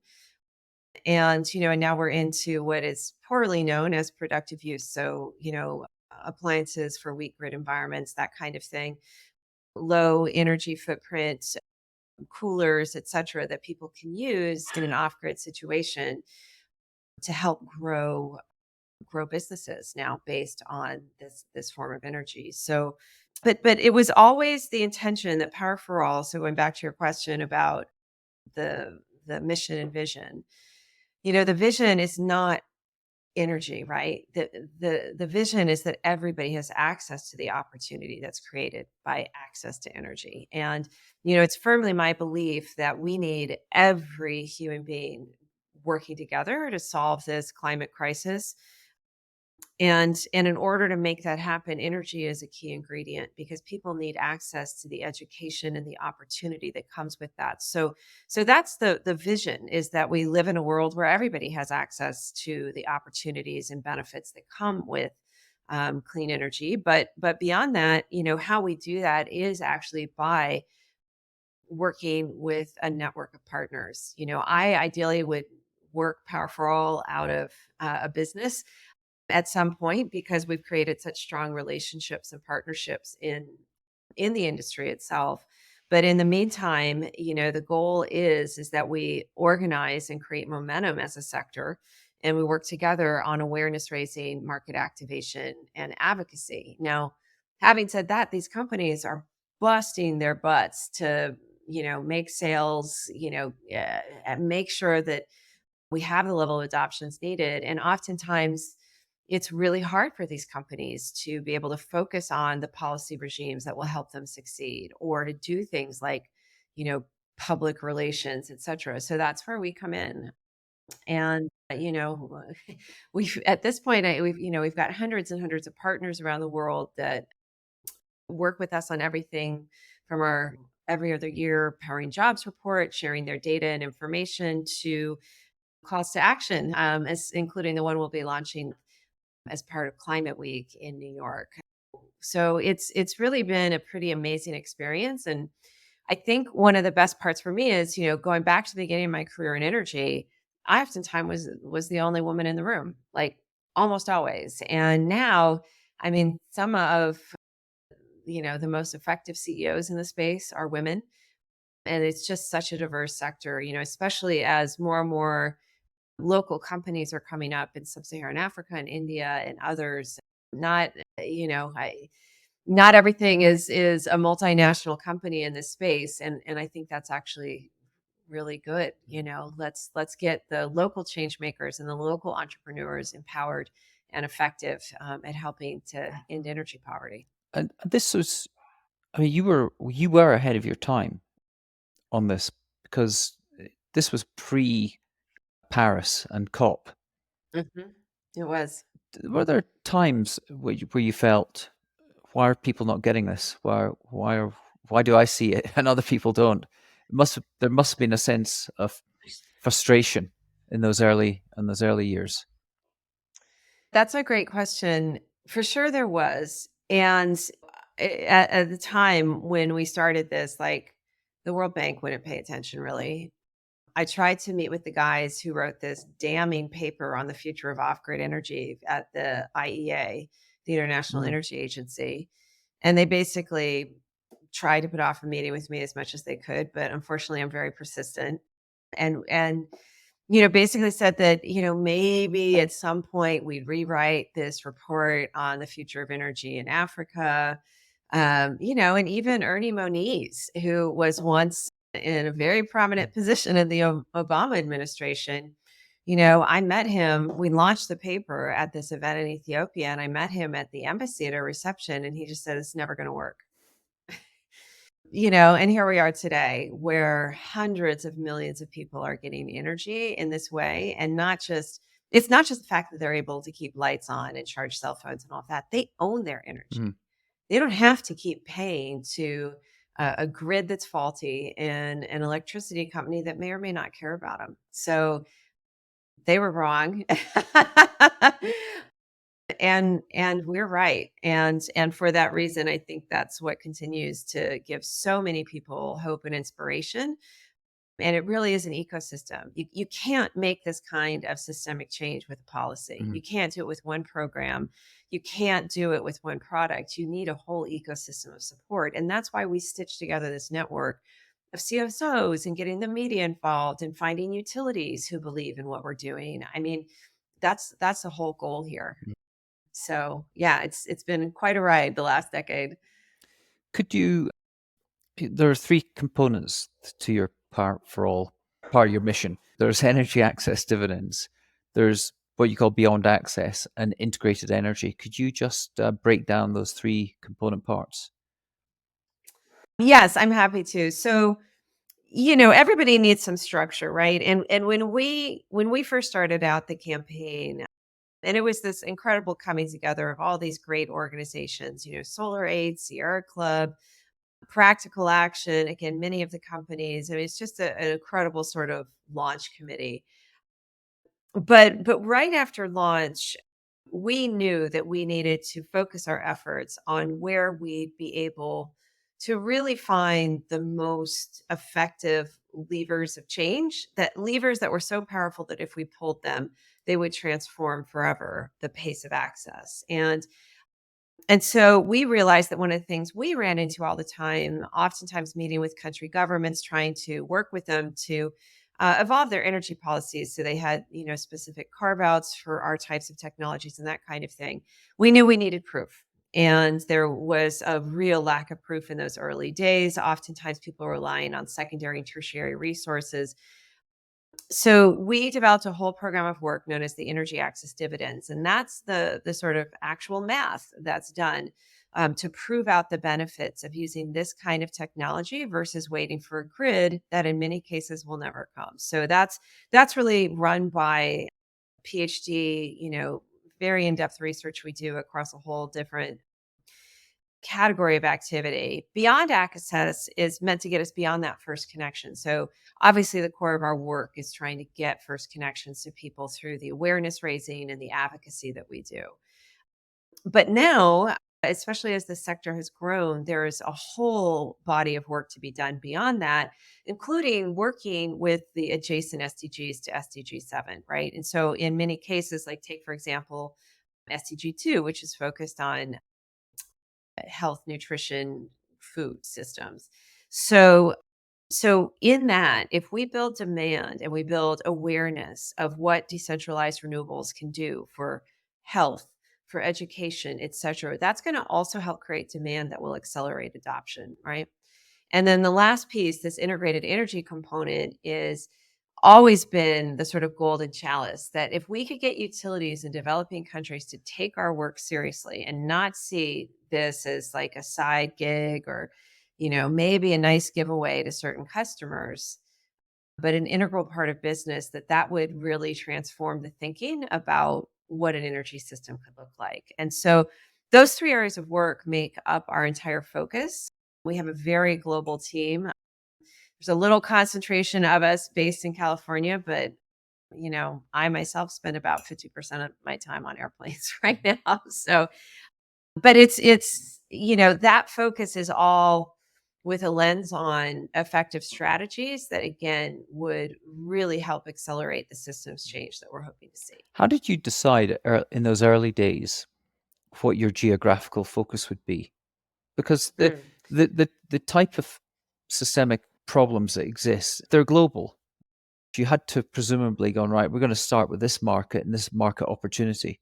Speaker 1: And now we're into what is poorly known as productive use. So, appliances for weak grid environments, that kind of thing, low energy footprint, coolers, et cetera, that people can use in an off-grid situation to help grow businesses now based on this form of energy. So, but it was always the intention that Power for All. So going back to your question about the mission and vision, the vision is not energy, right? The vision is that everybody has access to the opportunity that's created by access to energy. And it's firmly my belief that we need every human being working together to solve this climate crisis. And in order to make that happen, energy is a key ingredient because people need access to the education and the opportunity that comes with that. So that's the vision, is that we live in a world where everybody has access to the opportunities and benefits that come with clean energy. But beyond that, how we do that is actually by working with a network of partners. I ideally would work Power for All out of a business at some point, because we've created such strong relationships and partnerships in the industry itself. But in the meantime, the goal is that we organize and create momentum as a sector, and we work together on awareness raising, market activation, and advocacy. Now, having said that, these companies are busting their butts to make sales, and make sure that we have the level of adoptions needed. And oftentimes it's really hard for these companies to be able to focus on the policy regimes that will help them succeed, or to do things like, public relations, et cetera. So that's where we come in. And, we've at this point, we've got hundreds and hundreds of partners around the world that work with us on everything from our every other year powering jobs report, sharing their data and information, to calls to action, as including the one we'll be launching as part of Climate Week in New York. So it's really been a pretty amazing experience. And I think one of the best parts for me is, going back to the beginning of my career in energy, I oftentimes was the only woman in the room, like almost always. And now, I mean, some of the most effective CEOs in the space are women. And it's just such a diverse sector, especially as more and more local companies are coming up in sub-Saharan Africa and India and others. Not, not everything is a multinational company in this space. And I think that's actually really good. Let's get the local change makers and the local entrepreneurs empowered and effective at helping to end energy poverty.
Speaker 2: And this was, I mean, you were ahead of your time on this, because this was pre Paris and COP.
Speaker 1: Mhm. It was.
Speaker 2: Were there times where you felt, why are people not getting this? Why do I see it and other people don't? There must have been a sense of frustration in those early years.
Speaker 1: That's a great question. For sure there was. And at the time when we started this, like, the World Bank wouldn't pay attention really. I tried to meet with the guys who wrote this damning paper on the future of off-grid energy at the IEA, the International
Speaker 2: Mm.
Speaker 1: Energy Agency. And they basically tried to put off a meeting with me as much as they could, but unfortunately I'm very persistent. And basically said that, maybe at some point we'd rewrite this report on the future of energy in Africa. And even Ernie Moniz, who was once in a very prominent position in the Obama administration, I met him. We launched the paper at this event in Ethiopia, and I met him at the embassy at a reception, and he just said, "It's never going to work." And here we are today, where hundreds of millions of people are getting energy in this way. And it's not just the fact that they're able to keep lights on and charge cell phones and all that. They own their energy.
Speaker 2: Mm.
Speaker 1: They don't have to keep paying to a grid that's faulty, and an electricity company that may or may not care about them. So they were wrong. And we're right. And for that reason, I think that's what continues to give so many people hope and inspiration. And it really is an ecosystem. You can't make this kind of systemic change with a policy.
Speaker 2: Mhm.
Speaker 1: You can't do it with one program. You can't do it with one product. You need a whole ecosystem of support. And that's why we stitch together this network of CSOs and getting the media involved and finding utilities who believe in what we're doing. I mean, that's the whole goal here. So yeah, it's been quite a ride the last decade.
Speaker 2: Could you There are three components to your part of your mission. There's energy access dividends, there's what you call beyond access, and integrated energy. Could you just break down those three component parts?
Speaker 1: Yes, I'm happy to. So, everybody needs some structure, right? And when we first started out the campaign, and it was this incredible coming together of all these great organizations, Solar Aid, Sierra Club, Practical Action, again, many of the companies. I mean, it's just an incredible sort of launch committee. But right after launch, we knew that we needed to focus our efforts on where we'd be able to really find the most effective levers of change, that levers that were so powerful that if we pulled them, they would transform forever the pace of access. And so we realized that one of the things we ran into all the time, oftentimes meeting with country governments, trying to work with them to evolve their energy policies. So they had, specific carve outs for our types of technologies and that kind of thing. We knew we needed proof. And there was a real lack of proof in those early days. Oftentimes people were relying on secondary and tertiary resources. So we developed a whole program of work known as the energy access dividends, and that's the sort of actual math that's done to prove out the benefits of using this kind of technology versus waiting for a grid that in many cases will never come. So that's really run by PhD, very in-depth research we do across a whole different category of activity. Beyond access is meant to get us beyond that first connection. So, obviously, the core of our work is trying to get first connections to people through the awareness raising and the advocacy that we do. But now, especially as the sector has grown, there is a whole body of work to be done beyond that, including working with the adjacent SDGs to SDG 7, right? And so, in many cases, like take, for example, SDG 2, which is focused on health, nutrition, food systems. So so in that, if we build demand and we build awareness of what decentralized renewables can do for health, for education, et cetera, that's going to also help create demand that will accelerate adoption, right? And then the last piece, this integrated energy component, is always been the sort of golden chalice that if we could get utilities in developing countries to take our work seriously and not see this as like a side gig or, maybe a nice giveaway to certain customers, but an integral part of business, that would really transform the thinking about what an energy system could look like. And so those three areas of work make up our entire focus. We have a very global team. There's a little concentration of us based in California, but I myself spend about 50% of my time on airplanes right now. So, but that focus is all with a lens on effective strategies that again would really help accelerate the systems change that we're hoping to see.
Speaker 2: How did you decide in those early days what your geographical focus would be? Because
Speaker 1: Mm,
Speaker 2: the type of systemic problems that exist, they're global. You had to presumably go, right, we're going to start with this market and this market opportunity.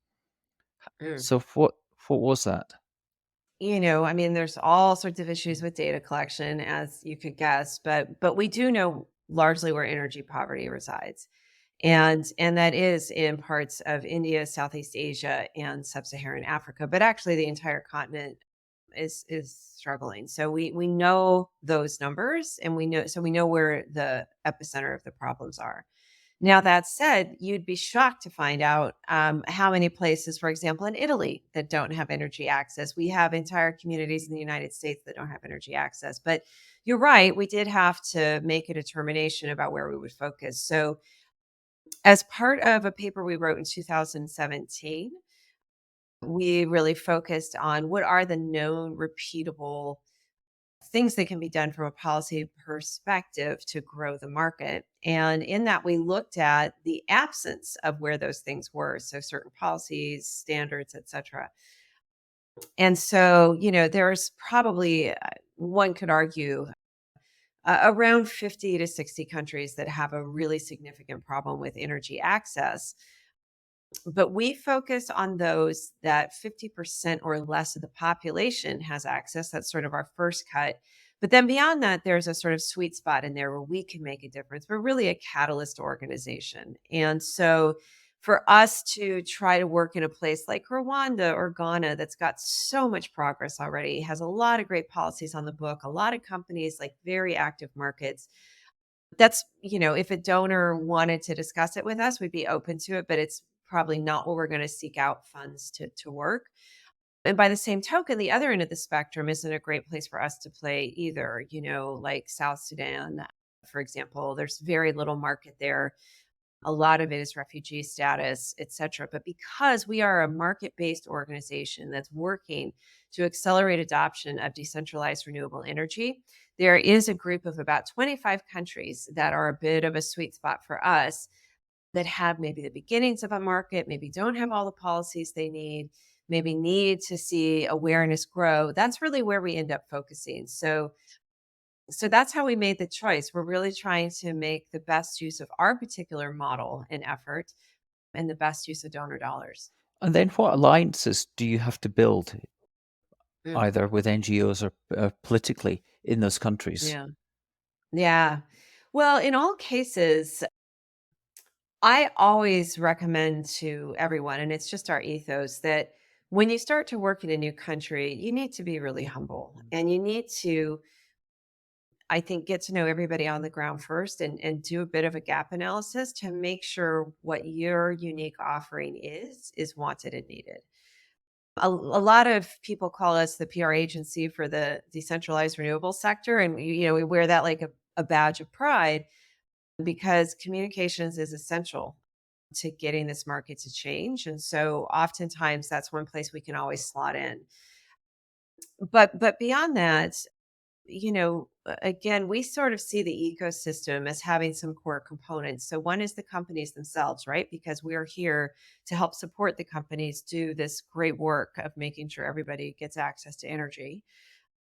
Speaker 1: mm.
Speaker 2: So what was that?
Speaker 1: I mean, there's all sorts of issues with data collection, as you could guess, but we do know largely where energy poverty resides. And that is in parts of India, Southeast Asia, and Sub-Saharan Africa, but actually the entire continent is struggling. So we know those numbers, and we know where the epicenter of the problems are. Now, that said, you'd be shocked to find out how many places, for example, in Italy, that don't have energy access. We have entire communities in the United States that don't have energy access. But you're right, we did have to make a determination about where we would focus. So, as part of a paper we wrote in 2017, we really focused on what are the known repeatable things that can be done from a policy perspective to grow the market. And in that, we looked at the absence of where those things were. So, certain policies, standards, et cetera. And so, there's probably, one could argue, around 50 to 60 countries that have a really significant problem with energy access. But we focus on those that 50% or less of the population has access. That's sort of our first cut. But then beyond that, there's a sort of sweet spot in there where we can make a difference. We're really a catalyst organization. And so for us to try to work in a place like Rwanda or Ghana that's got so much progress already, has a lot of great policies on the book, a lot of companies, like very active markets, that's, if a donor wanted to discuss it with us, we'd be open to it, but it's probably not what we're going to seek out funds to work. And by the same token, the other end of the spectrum isn't a great place for us to play either, like South Sudan, for example. There's very little market there. A lot of it is refugee status, et cetera. But because we are a market-based organization that's working to accelerate adoption of decentralized renewable energy, there is a group of about 25 countries that are a bit of a sweet spot for us, that have maybe the beginnings of a market, maybe don't have all the policies they maybe need to see awareness grow. That's really where we end up focusing. So that's how we made the choice. We're really trying to make the best use of our particular model and effort and the best use of donor dollars.
Speaker 2: And then what alliances do you have to build,
Speaker 1: Mm,
Speaker 2: either with NGOs or politically, in those countries?
Speaker 1: yeah. Yeah. Well, in all cases, I always recommend to everyone, and it's just our ethos, that when you start to work in a new country, you need to be really humble and you need to, I think, get to know everybody on the ground first, and do a bit of a gap analysis to make sure what your unique offering is wanted and needed. A lot of people call us the PR agency for the decentralized renewable sector. And we wear that like a badge of pride, because communications is essential to getting this market to change. And so oftentimes that's one place we can always slot in. But beyond that, again, we sort of see the ecosystem as having some core components. So one is the companies themselves, right? Because we are here to help support the companies do this great work of making sure everybody gets access to energy.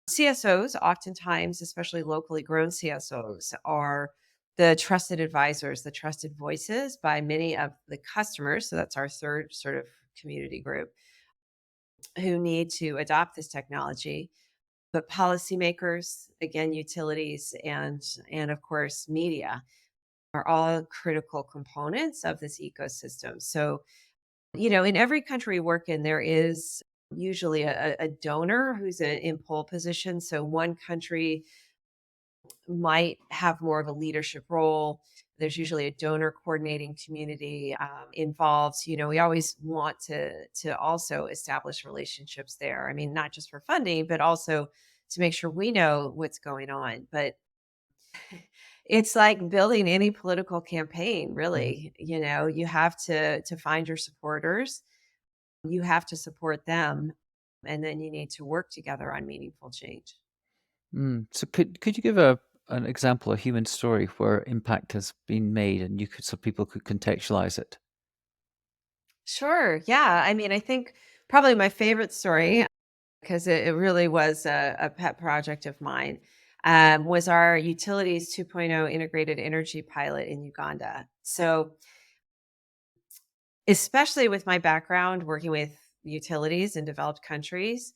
Speaker 1: CSOs, oftentimes, especially locally grown CSOs, are the trusted advisors, the trusted voices by many of the customers. So that's our third sort of community group who need to adopt this technology. But policymakers, again, utilities, and of course media are all critical components of this ecosystem. So, in every country we work in, there is usually a donor who's in pole position. So one country might have more of a leadership role. There's usually a donor coordinating community involved. We always want to also establish relationships there. I mean, not just for funding, but also to make sure we know what's going on. But it's like building any political campaign,
Speaker 2: Mhm.
Speaker 1: really. You have to find your supporters, you have to support them, and then you need to work together on meaningful change.
Speaker 2: So could you give an example, a human story where impact has been made, and so people could contextualize it?
Speaker 1: Sure. Yeah. I mean, I think probably my favorite story, because it really was a pet project of mine, was our Utilities 2.0 integrated energy pilot in Uganda. So, especially with my background working with utilities in developed countries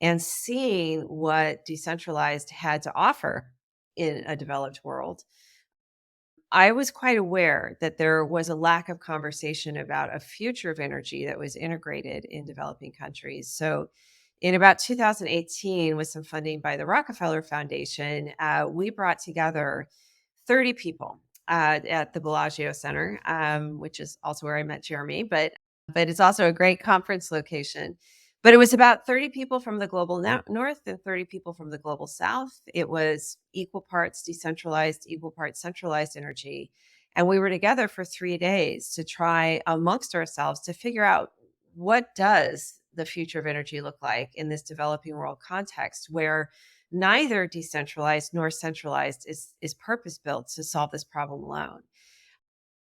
Speaker 1: and seeing what decentralized had to offer in a developed world, I was quite aware that there was a lack of conversation about a future of energy that was integrated in developing countries. So, in about 2018, with some funding by the Rockefeller Foundation, we brought together 30 people at the Bellagio Center, which is also where I met Jeremy. But it's also a great conference location. But it was about 30 people from the global north and 30 people from the global south. It was equal parts decentralized, equal parts centralized energy. And we were together for 3 days to try amongst ourselves to figure out, what does the future of energy look like in this developing world context where neither decentralized nor centralized is purpose built to solve this problem alone.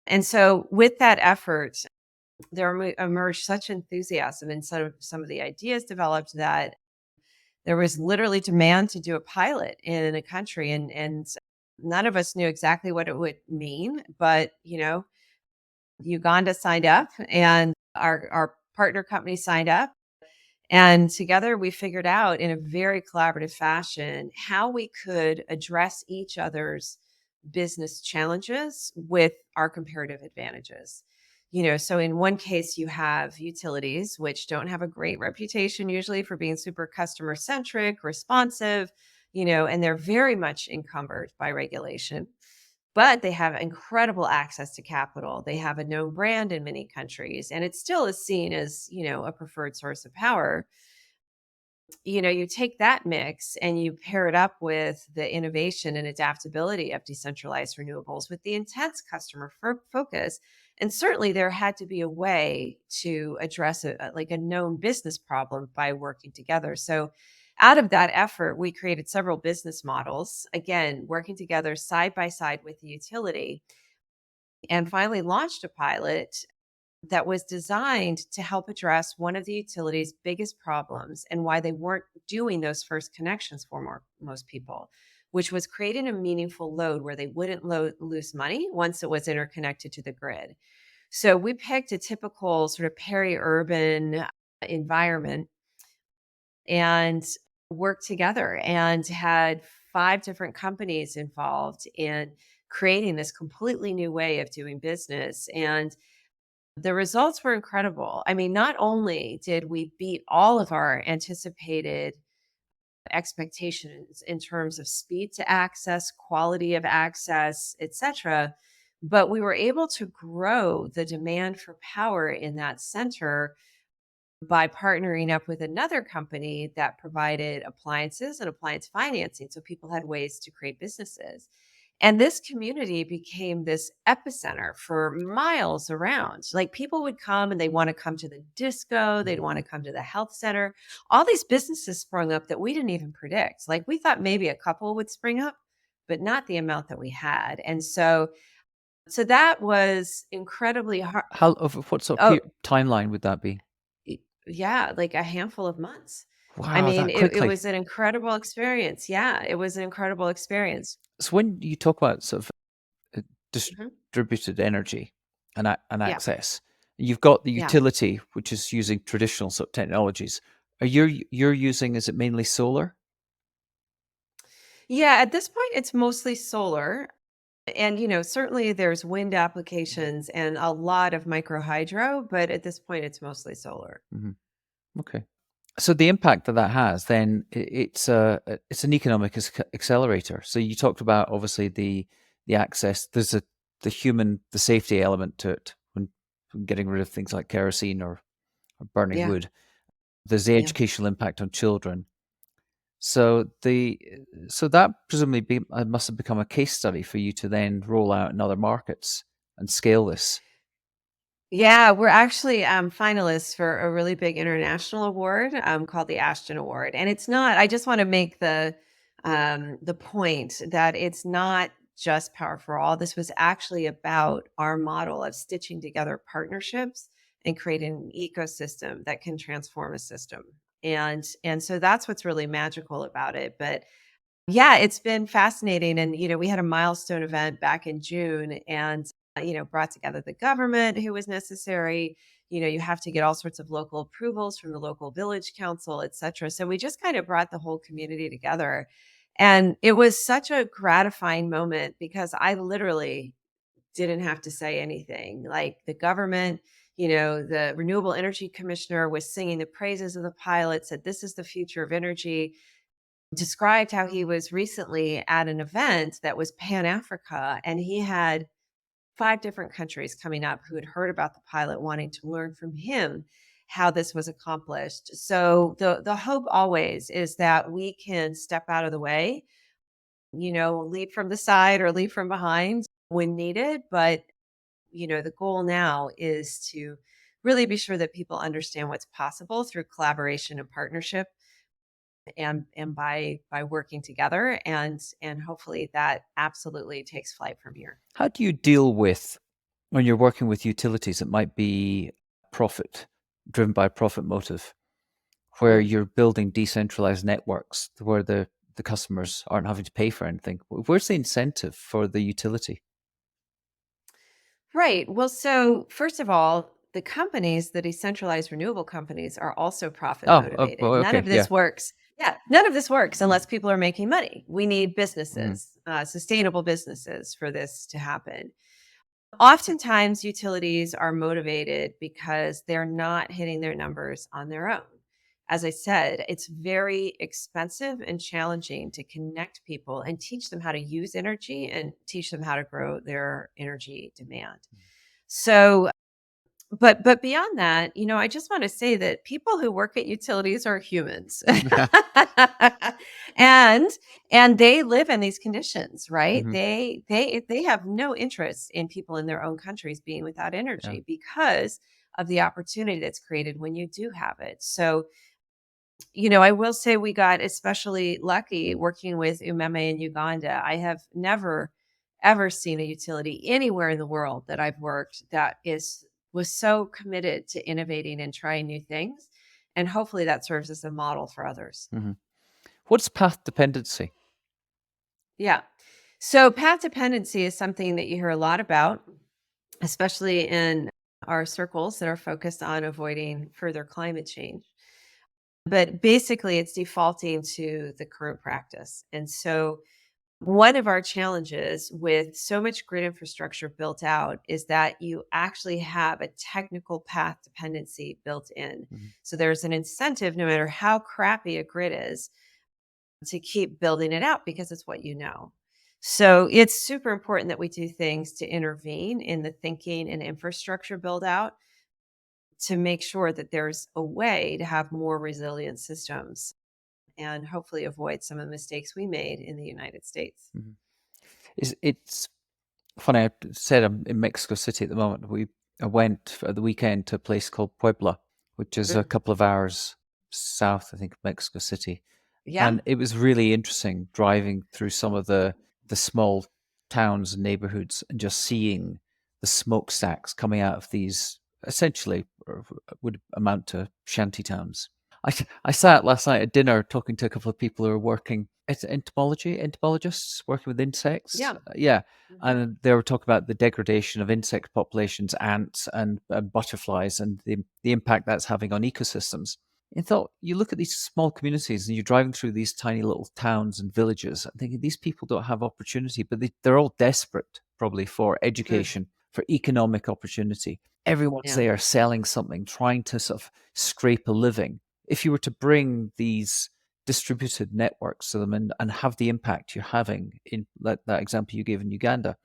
Speaker 1: And so with that effort, there emerged such enthusiasm, and some of the ideas developed, that there was literally demand to do a pilot in a country, and none of us knew exactly what it would mean, but Uganda signed up, and our partner company signed up, and together we figured out in a very collaborative fashion how we could address each other's business challenges with our comparative advantages. So in one case, you have utilities, which don't have a great reputation usually for being super customer centric, responsive, and they're very much encumbered by regulation. But they have incredible access to capital. They have a known brand in many countries, and it still is seen as, a preferred source of power. You take that mix and you pair it up with the innovation and adaptability of decentralized renewables with the intense customer focus. And certainly there had to be a way to address like a known business problem by working together. So out of that effort, we created several business models, again, working together side by side with the utility, and finally launched a pilot that was designed to help address one of the utility's biggest problems and why they weren't doing those first connections for most people, which was creating a meaningful load where they wouldn't lose money once it was interconnected to the grid. So we picked a typical sort of peri-urban environment and worked together and had 5 different companies involved in creating this completely new way of doing business. And the results were incredible. I mean, not only did we beat all of our anticipated expectations in terms of speed to access, quality of access, etc., but we were able to grow the demand for power in that center by partnering up with another company that provided appliances and appliance financing. So people had ways to create businesses. And this community became this epicenter for miles around. Like people would come and they want to come to the disco, they'd want to come to the health center. All these businesses sprung up that we didn't even predict. Like we thought maybe a couple would spring up, but not the amount that we had. And so that was incredibly hard.
Speaker 2: How over what sort of
Speaker 1: Oh,
Speaker 2: timeline would that be?
Speaker 1: yeah, like a handful of months. I
Speaker 2: Wow,
Speaker 1: mean,
Speaker 2: that
Speaker 1: it
Speaker 2: quickly.
Speaker 1: was an incredible experience. Yeah, it was an incredible experience.
Speaker 2: So when you talk about sort of
Speaker 1: Mhm.
Speaker 2: distributed energy and
Speaker 1: Yeah,
Speaker 2: access, you've got the
Speaker 1: yeah.
Speaker 2: utility, which is using traditional sort of technologies. Are you're using, is it mainly solar?
Speaker 1: Yeah, at this point, it's mostly solar. And, certainly there's wind applications and a lot of micro hydro, but at this point, it's mostly solar.
Speaker 2: Hmm. Okay. So the impact that that has, then it's an economic accelerator. So you talked about obviously the access. There's the safety element to it when getting rid of things like kerosene or burning
Speaker 1: Yeah,
Speaker 2: wood. There's the
Speaker 1: yeah.
Speaker 2: educational impact on children. So so that presumably must have become a case study for you to then roll out in other markets and scale this.
Speaker 1: Yeah, we're actually finalists for a really big international award called the Ashton Award, and it's not. I just want to make the point that it's not just Power for All. This was actually about our model of stitching together partnerships and creating an ecosystem that can transform a system. And so that's what's really magical about it. But yeah, it's been fascinating. And, we had a milestone event back in June and, brought together the government who was necessary. You have to get all sorts of local approvals from the local village council, et cetera. So we just kind of brought the whole community together. And it was such a gratifying moment because I literally didn't have to say anything. Like the government, the Renewable Energy Commissioner was singing the praises of the pilot, said, "This is the future of energy." described how he was recently at an event that was Pan Africa, and he had 5 different countries coming up who had heard about the pilot, wanting to learn from him how this was accomplished. So the hope always is that we can step out of the way, lead from the side or lead from behind when needed. But, the goal now is to really be sure that people understand what's possible through collaboration and partnership, and by working together, and hopefully that absolutely takes flight from here.
Speaker 2: How do you deal with when you're working with utilities that might be profit driven by a profit motive, where
Speaker 1: Mm.
Speaker 2: you're building decentralized networks where the customers aren't having to pay for anything? Where's the incentive for the utility?
Speaker 1: Right. Well, so first of all, the companies, the decentralized renewable companies, are also profit
Speaker 2: Well,
Speaker 1: motivated. None
Speaker 2: okay,
Speaker 1: of
Speaker 2: yeah.
Speaker 1: this works. Yeah, none of this works unless people are making money. We need
Speaker 2: Mhm,
Speaker 1: businesses, sustainable businesses, for this to happen. Oftentimes, utilities are motivated because they're not hitting their numbers on their own. As I said, it's very expensive and challenging to connect people and teach them how to use energy and teach them how to grow their energy demand. So, but beyond that, I just want to say that people who work at utilities are humans. and and they live in these conditions, right?
Speaker 2: mhm,
Speaker 1: They have no interest in people in their own countries being without
Speaker 2: yeah.
Speaker 1: energy because of the opportunity that's created when you do have it. So, I will say we got especially lucky working with Umeme in Uganda. I have never ever seen a utility anywhere in the world that I've worked that is was so committed to innovating and trying new things. And hopefully that serves as a model for others.
Speaker 2: Mhm. What's path dependency?
Speaker 1: Yeah. So path dependency is something that you hear a lot about, especially in our circles that are focused on avoiding further climate change. But basically, it's defaulting to the current practice. And so, one of our challenges with so much grid infrastructure built out is that you actually have a technical path dependency built in.
Speaker 2: Mhm.
Speaker 1: So, there's an incentive, no matter how crappy a grid is, to keep building it out because it's what you know. So, it's super important that we do things to intervene in the thinking and infrastructure build out to make sure that there's a way to have more resilient systems and hopefully avoid some of the mistakes we made in the United States.
Speaker 2: Mhm. It's funny, I said I'm in Mexico City at the moment. I went at the weekend to a place called Puebla, which is a
Speaker 1: Mm.
Speaker 2: couple of hours south, I think, of Mexico City.
Speaker 1: Yeah.
Speaker 2: And it was really interesting driving through some of the small towns and neighborhoods and just seeing the smokestacks coming out of these essentially would amount to shanty towns. I sat last night at dinner talking to a couple of people who are working as entomologists working with insects.
Speaker 1: Yeah.
Speaker 2: Yeah.
Speaker 1: Hmm.
Speaker 2: And they were talking about the degradation of insect populations, ants and butterflies, and the impact that's having on ecosystems. I thought, you look at these small communities and you're driving through these tiny little towns and villages and thinking these people don't have opportunity, but they're all desperate probably for
Speaker 1: Mm.
Speaker 2: education, for economic opportunity. Everyone's
Speaker 1: Yeah.
Speaker 2: there selling something, trying to sort of scrape a living. If you were to bring these distributed networks to them and have the impact you're having in that example you gave in Uganda,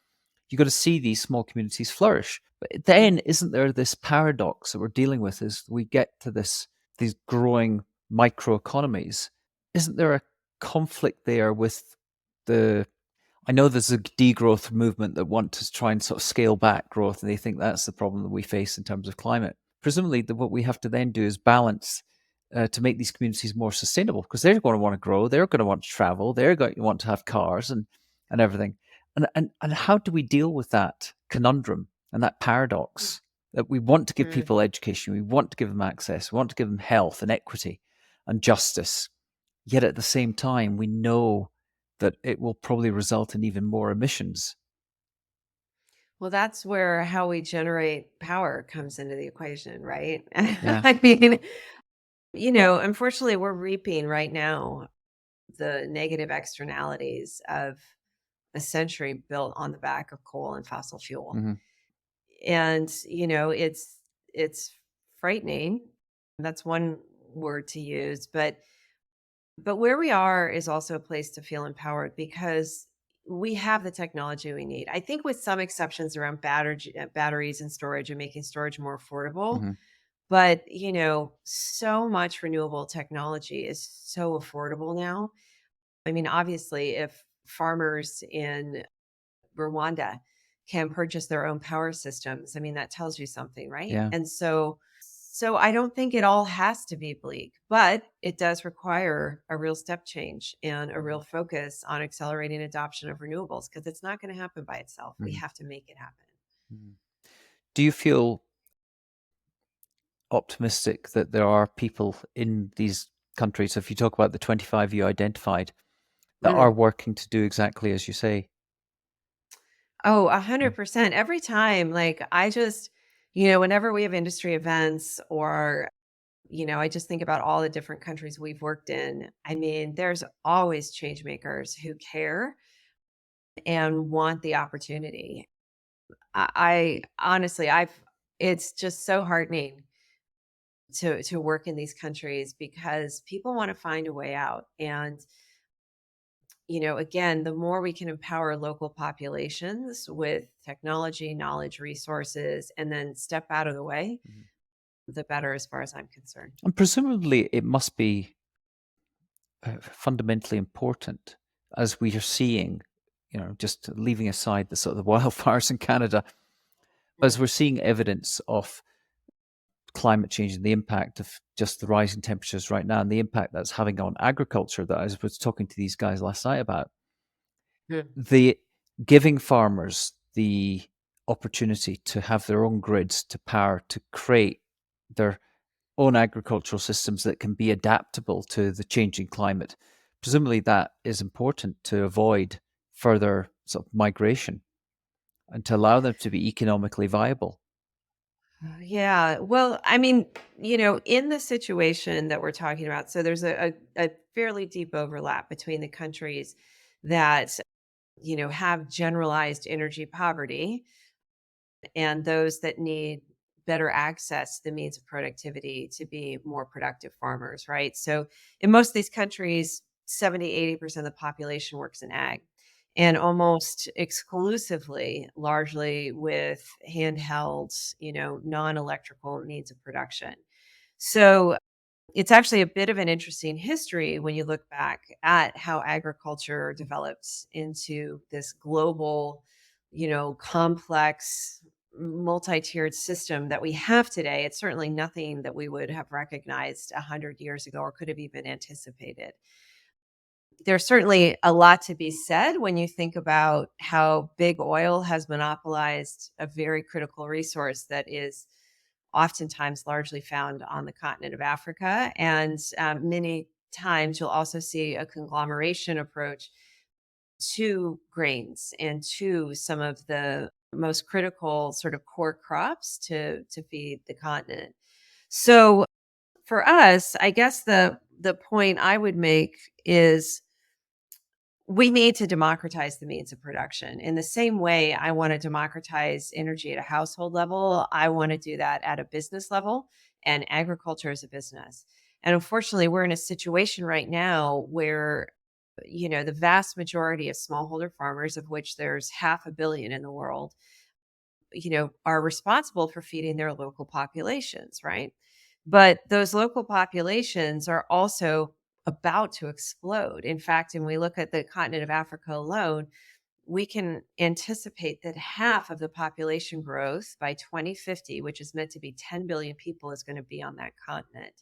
Speaker 2: you got to see these small communities flourish. But then,
Speaker 1: Mhm.
Speaker 2: isn't there this paradox that we're dealing with as we get to these growing microeconomies? Isn't there a conflict there with the? I know there's a degrowth movement that want to try and sort of scale back growth, and they think that's the problem that we face in terms of climate. Presumably, what we have to then do is balance to make these communities more sustainable because they're going to want to grow, they're going to want to travel, they're going to want to have cars and everything. And how do we deal with that conundrum and that paradox that we want to give
Speaker 1: Mm.
Speaker 2: people education, we want to give them access, we want to give them health and equity and justice, yet at the same time we know that it will probably result in even more emissions.
Speaker 1: Well, that's where how we generate power comes into the equation, right?
Speaker 2: Yeah.
Speaker 1: I mean, unfortunately, we're reaping right now the negative externalities of a century built on the back of coal and fossil fuel.
Speaker 2: Hmm.
Speaker 1: And, it's frightening. That's one word to use, but But where we are is also a place to feel empowered because we have the technology we need. I think with some exceptions around batteries and storage and making storage more affordable.
Speaker 2: Hmm.
Speaker 1: But, so much renewable technology is so affordable now. I mean, obviously, if farmers in Rwanda can purchase their own power systems, I mean, that tells you something, right?
Speaker 2: Yeah.
Speaker 1: And so I don't think it all has to be bleak, but it does require a real step change and a real focus on accelerating adoption of renewables because it's not going to happen by itself. We
Speaker 2: Mhm.
Speaker 1: have to make it happen.
Speaker 2: Mhm. Do you feel optimistic that there are people in these countries, if you talk about the 25 you identified, that are
Speaker 1: Mm.
Speaker 2: working to do exactly as you say?
Speaker 1: Oh,
Speaker 2: Mm.
Speaker 1: 100%. Every time, like, I just, whenever we have industry events or, I just think about all the different countries we've worked in. I mean, there's always change makers who care and want the opportunity. I honestly, it's just so heartening to work in these countries because people want to find a way out. And, again, the more we can empower local populations with technology, knowledge, resources, and then step out of the way,
Speaker 2: Mhm.
Speaker 1: the better as far as I'm concerned.
Speaker 2: And presumably it must be fundamentally important as we are seeing, just leaving aside the sort of the wildfires in Canada, as
Speaker 1: Mm.
Speaker 2: we're seeing evidence of climate change and the impact of just the rising temperatures right now and the impact that's having on agriculture that I was talking to these guys last night about.
Speaker 1: Mm.
Speaker 2: The giving farmers the opportunity to have their own grids to power, to create their own agricultural systems that can be adaptable to the changing climate. Presumably, that is important to avoid further sort of migration and to allow them to be economically viable.
Speaker 1: Yeah. Well, I mean, in the situation that we're talking about, so there's a fairly deep overlap between the countries that, have generalized energy poverty and those that need better access to the means of productivity to be more productive farmers, right? So in most of these countries, 70-80% of the population works in ag and almost exclusively, largely with handheld, non-electrical means of production. So it's actually a bit of an interesting history when you look back at how agriculture developed into this global, complex, multi-tiered system that we have today. It's certainly nothing that we would have recognized 100 years ago or could have even anticipated. There's certainly a lot to be said when you think about how big oil has monopolized a very critical resource that is oftentimes largely found on the continent of Africa. And many times you'll also see a conglomeration approach to grains and to some of the most critical sort of core crops to feed the continent. So for us, I guess the point I would make is we need to democratize the means of production. In the same way, I want to democratize energy at a household level. I want to do that at a business level, and agriculture is a business. And unfortunately, we're in a situation right now where, the vast majority of smallholder farmers, of which there's 500 million in the world, are responsible for feeding their local populations, right? But those local populations are also about to explode. In fact, when we look at the continent of Africa alone, we can anticipate that half of the population growth by 2050, which is meant to be 10 billion people, is going to be on that continent.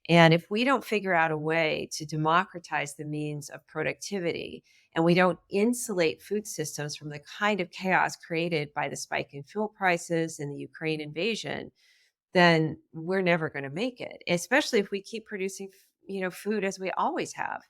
Speaker 1: And if we don't figure out a way to democratize the means of productivity and we don't insulate food systems from the kind of chaos created by the spike in fuel prices and the Ukraine invasion, then we're never going to make it, especially if we keep producing, food as we always have.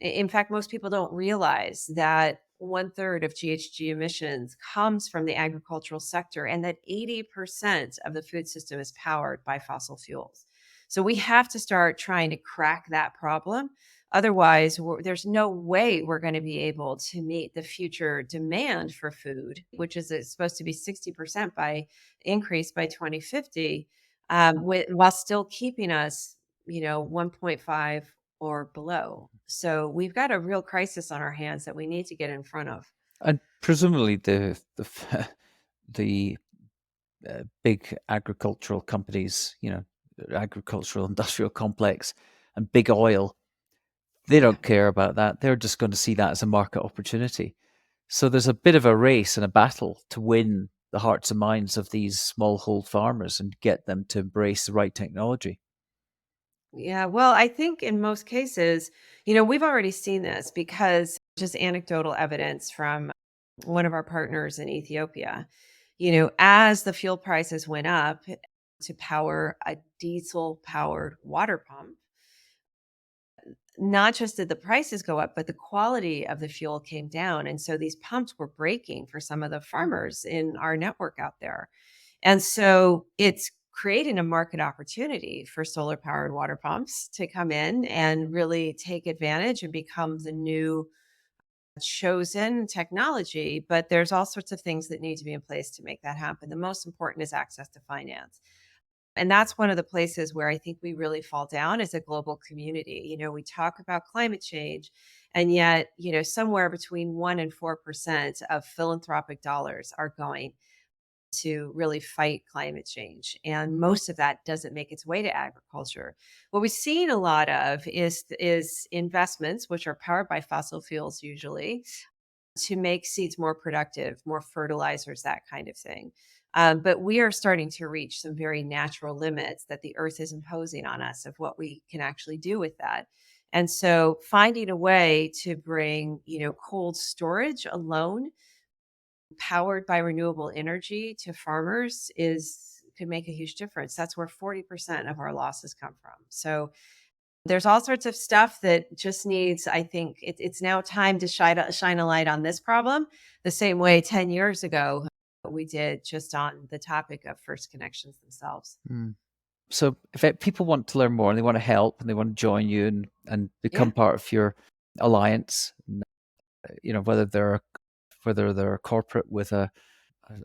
Speaker 1: In fact, most people don't realize that one third of GHG emissions comes from the agricultural sector and that 80% of the food system is powered by fossil fuels. So we have to start trying to crack that problem. Otherwise, there's no way we're going to be able to meet the future demand for food, which is supposed to be 60% by increase by 2050, while still keeping us, 1.5 or below. So we've got a real crisis on our hands that we need to get in front of.
Speaker 2: And presumably the big agricultural companies, agricultural industrial complex and big oil, they
Speaker 1: Yeah.
Speaker 2: don't care about that. They're just going to see that as a market opportunity. So there's a bit of a race and a battle to win the hearts and minds of these smallhold farmers and get them to embrace the right technology.
Speaker 1: Yeah, well, I think in most cases, we've already seen this because just anecdotal evidence from one of our partners in Ethiopia. As the fuel prices went up to power a diesel powered water pump, not just did the prices go up, but the quality of the fuel came down. And so these pumps were breaking for some of the farmers in our network out there. And so it's creating a market opportunity for solar powered water pumps to come in and really take advantage and become the new chosen technology. But there's all sorts of things that need to be in place to make that happen. The most important is access to finance. And that's one of the places where I think we really fall down as a global community. We talk about climate change, and yet, somewhere between 1% and 4% of philanthropic dollars are going to really fight climate change. And most of that doesn't make its way to agriculture. What we've seen a lot of is investments, which are powered by fossil fuels usually, to make seeds more productive, more fertilizers, that kind of thing. But we are starting to reach some very natural limits that the earth is imposing on us of what we can actually do with that. And so finding a way to bring, cold storage alone powered by renewable energy to farmers is could make a huge difference. That's where 40% of our losses come from. So there's all sorts of stuff that just needs, I think it's now time to shine a light on this problem the same way 10 years ago we did just on the topic of first connections themselves.
Speaker 2: Mm. So if people want to learn more and they want to help and they want to join you and become
Speaker 1: Yeah.
Speaker 2: part of your alliance, whether they're a corporate with a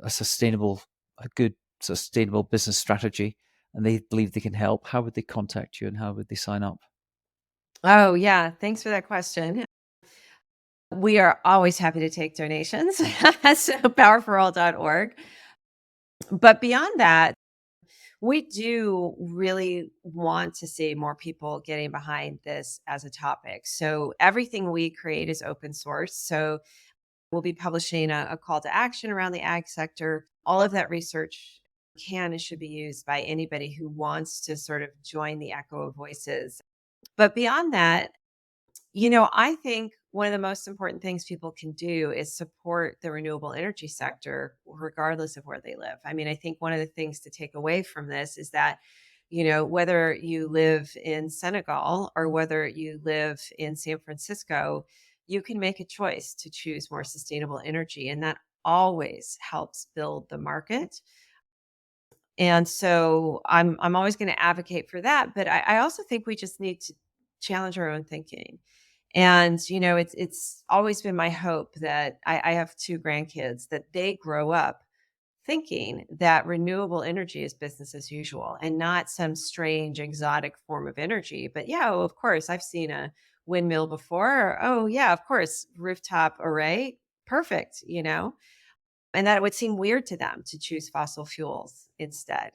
Speaker 2: sustainable, a good sustainable business strategy, and they believe they can help, how would they contact you and how would they sign up?
Speaker 1: Oh, yeah. Thanks for that question. We are always happy to take donations. So powerforall.org. But beyond that, we do really want to see more people getting behind this as a topic. So everything we create is open source. So we'll be publishing a call to action around the ag sector. All of that research can and should be used by anybody who wants to sort of join the echo of voices. But beyond that, I think one of the most important things people can do is support the renewable energy sector, regardless of where they live. I mean, I think one of the things to take away from this is that, whether you live in Senegal or whether you live in San Francisco, you can make a choice to choose more sustainable energy. And that always helps build the market. And so I'm always going to advocate for that. But I also think we just need to challenge our own thinking. And, it's always been my hope that I have two grandkids, that they grow up thinking that renewable energy is business as usual and not some strange exotic form of energy. But yeah, oh, of course, I've seen a windmill before. Oh, yeah, of course, rooftop array. Perfect, and that it would seem weird to them to choose fossil fuels instead.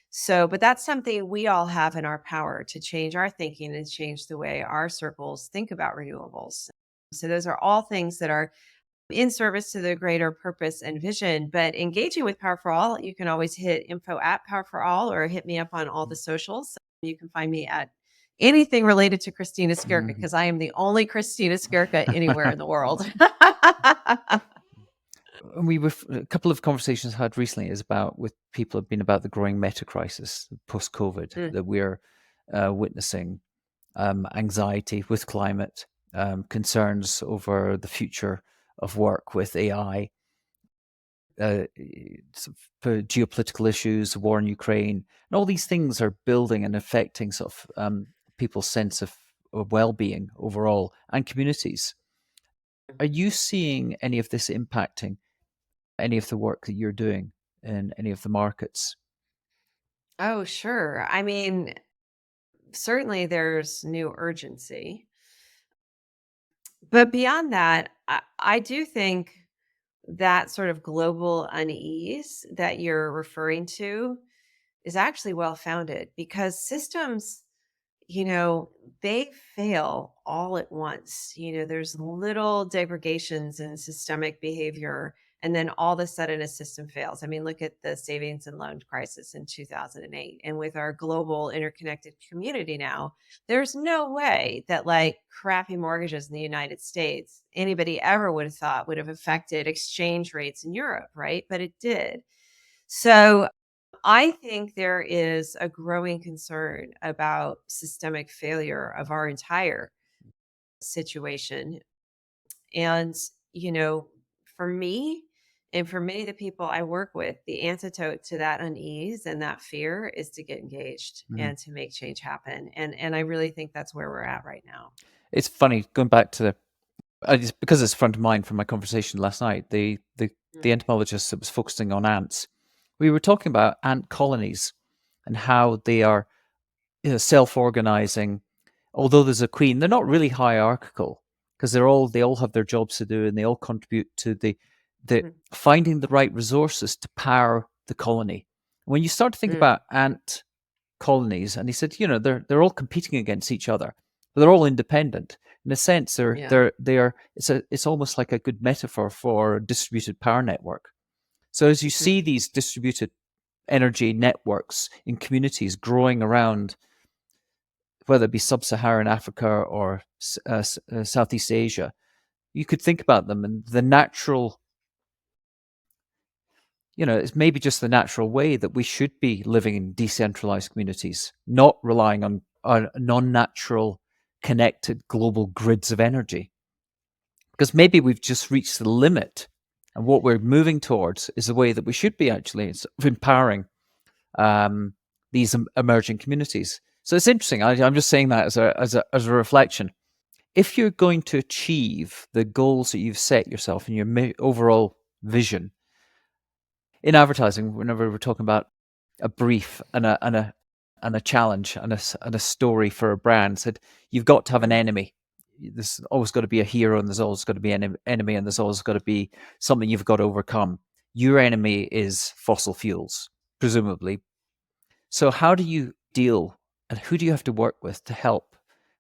Speaker 1: So, but that's something we all have in our power to change our thinking and change the way our circles think about renewables. So, those are all things that are in service to the greater purpose and vision. But engaging with Power for All, you can always hit info at Power for All or hit me up on all the socials. You can find me at anything related to Kristina Skierka
Speaker 2: Mhm.
Speaker 1: because I am the only Kristina Skierka anywhere in the world.
Speaker 2: And a couple of conversations I had recently is about with people have been about the growing meta crisis post COVID
Speaker 1: Mm.
Speaker 2: that we're witnessing, anxiety with climate, concerns over the future of work with AI, geopolitical issues, the war in Ukraine, and all these things are building and affecting sort of people's sense of well-being overall and communities. Are you seeing any of this impacting any of the work that you're doing in any of the markets?
Speaker 1: Oh, sure. I mean, certainly there's new urgency. But beyond that, I do think that sort of global unease that you're referring to is actually well founded because systems, you know, they fail all at once. There's little degradations in systemic behavior, and then all of a sudden a system fails. I mean, look at the savings and loan crisis in 2008. And with our global interconnected community now, there's no way that like crappy mortgages in the United States, anybody ever would have thought would have affected exchange rates in Europe, right? But it did. So I think there is a growing concern about systemic failure of our entire situation. And, you know, for me and for many of the people I work with, the antidote to that unease and that fear is to get engaged
Speaker 2: Mhm.
Speaker 1: and to make change happen. And I really think that's where we're at right now.
Speaker 2: It's funny going back to because it's front of mind from my conversation last night. The
Speaker 1: Mm,
Speaker 2: entomologist that was focusing on ants, we were talking about ant colonies and how they are self-organizing. Although there's a queen, they're not really hierarchical because they all have their jobs to do and they all contribute to the
Speaker 1: mm,
Speaker 2: finding the right resources to power the colony. When you start to think
Speaker 1: mm.
Speaker 2: about ant colonies, and he said, they're all competing against each other, but they're all independent. In a sense,
Speaker 1: Yeah.
Speaker 2: they are. It's almost like a good metaphor for a distributed power network. So as you
Speaker 1: Mhm.
Speaker 2: see these distributed energy networks in communities growing around, whether it be sub-Saharan Africa or Southeast Asia, you could think about them and the natural, it's maybe just the natural way that we should be living in decentralized communities, not relying on non-natural connected global grids of energy. Because maybe we've just reached the limit, and what we're moving towards is the way that we should be actually empowering these emerging communities. So it's interesting. I'm just saying that as a reflection. If you're going to achieve the goals that you've set yourself in your overall vision in advertising, whenever we're talking about a brief and a challenge and a story for a brand, said you've got to have an
Speaker 1: Mm.
Speaker 2: enemy. There's always got to be a hero, and there's always got to be an enemy, and there's always got to be something you've got to overcome. Your enemy is fossil fuels, presumably. So how do you deal, and who do you have to work with to help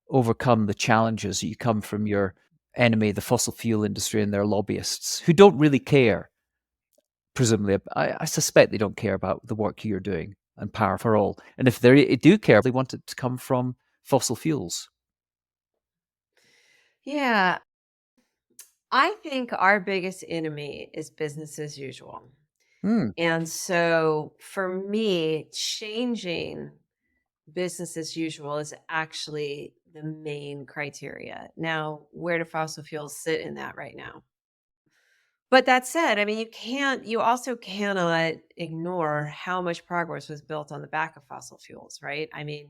Speaker 2: overcome the challenges that you come from your enemy, the fossil fuel industry and their lobbyists, who don't really care? Presumably, I suspect they don't care about the work you're doing and power for all. And if they do care, they want it to come from fossil fuels.
Speaker 1: Yeah. I think our biggest enemy is business as usual.
Speaker 2: Hmm.
Speaker 1: And so for me, changing business as usual is actually the main criteria. Now, where do fossil fuels sit in that right now? But that said, I mean, you also cannot ignore how much progress was built on the back of fossil fuels, right? I mean,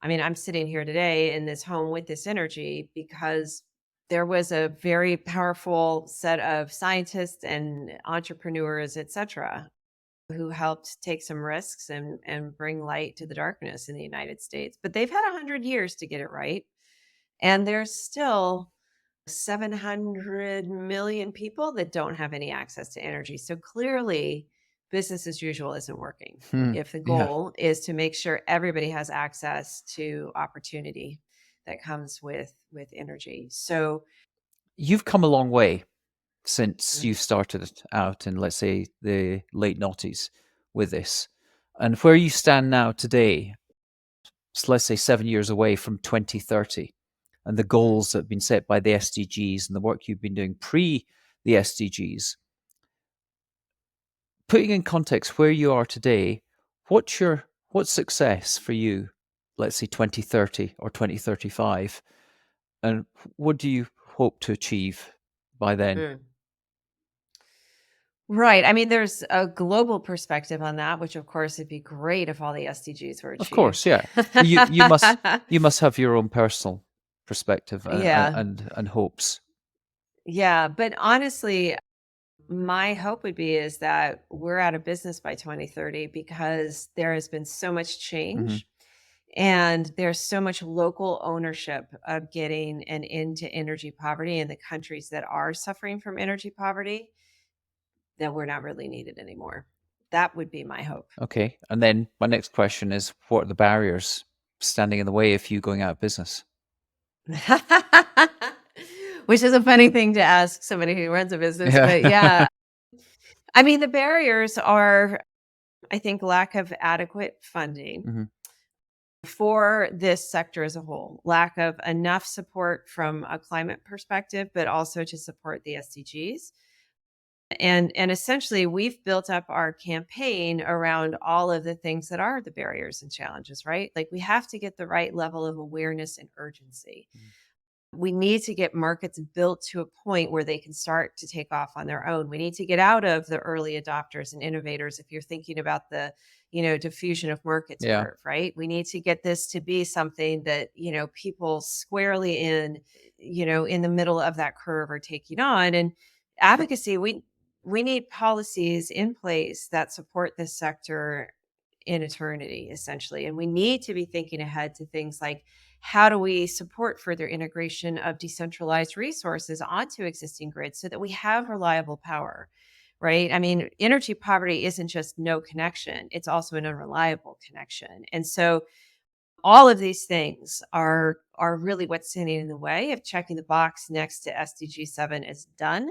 Speaker 1: I'm sitting here today in this home with this energy because there was a very powerful set of scientists and entrepreneurs, et cetera, who helped take some risks and bring light to the darkness in the United States. But they've had 100 years to get it right. And there's still 700 million people that don't have any access to energy. So clearly, business as usual isn't working
Speaker 2: Hmm.
Speaker 1: if the
Speaker 2: Yeah.
Speaker 1: goal is to make sure everybody has access to opportunity that comes with energy. So,
Speaker 2: You've come a long way since
Speaker 1: mm,
Speaker 2: you started it out in, let's say, the late noughties with this. And where you stand now today, so let's say 7 years away from 2030, and the
Speaker 1: mm.
Speaker 2: goals that have been set by the SDGs and the work you've been doing pre the SDGs, putting in context where you are today, what's success for you? Let's say 2030 or 2035, and what do you hope to achieve by then?
Speaker 1: Mm. Right. I mean, there's a global perspective on that, which of course it'd be great if all the SDGs were
Speaker 2: Of course,
Speaker 1: achieved.
Speaker 2: yeah. But you must have your own personal perspective
Speaker 1: Yeah.
Speaker 2: and hopes.
Speaker 1: Yeah. But honestly, my hope would be is that we're out of business by 2030 because there has been so much
Speaker 2: Hmm.
Speaker 1: change And there's so much local ownership of getting an end to energy poverty in the countries that are suffering from energy poverty that we're not really needed anymore. That would be my hope.
Speaker 2: Okay. And then my next question is, what are the barriers standing in the way of you going out of business?
Speaker 1: Which is a funny thing to ask somebody who runs a business, but
Speaker 2: Yeah.
Speaker 1: yeah. I mean, the barriers are, I think, lack of adequate funding
Speaker 2: hmm
Speaker 1: for this sector as a whole, lack of enough support from a climate perspective, but also to support the SDGs. And essentially we've built up our campaign around all of the things that are the barriers and challenges, right? Like we have to get the right level of awareness and urgency. We need to get markets built to a point where they can start to take off on their own. We need to get out of the early adopters and innovators. If you're thinking about the, diffusion of markets
Speaker 2: Yeah.
Speaker 1: curve, right? We need to get this to be something that, people squarely in the middle of that curve are taking on. And advocacy, we need policies in place that support this sector in eternity, essentially. And we need to be thinking ahead to things like, how do we support further integration of decentralized resources onto existing grids so that we have reliable power, right? I mean, energy poverty isn't just no connection, it's also an unreliable connection. And so all of these things are really what's standing in the way of checking the box next to SDG 7 is done.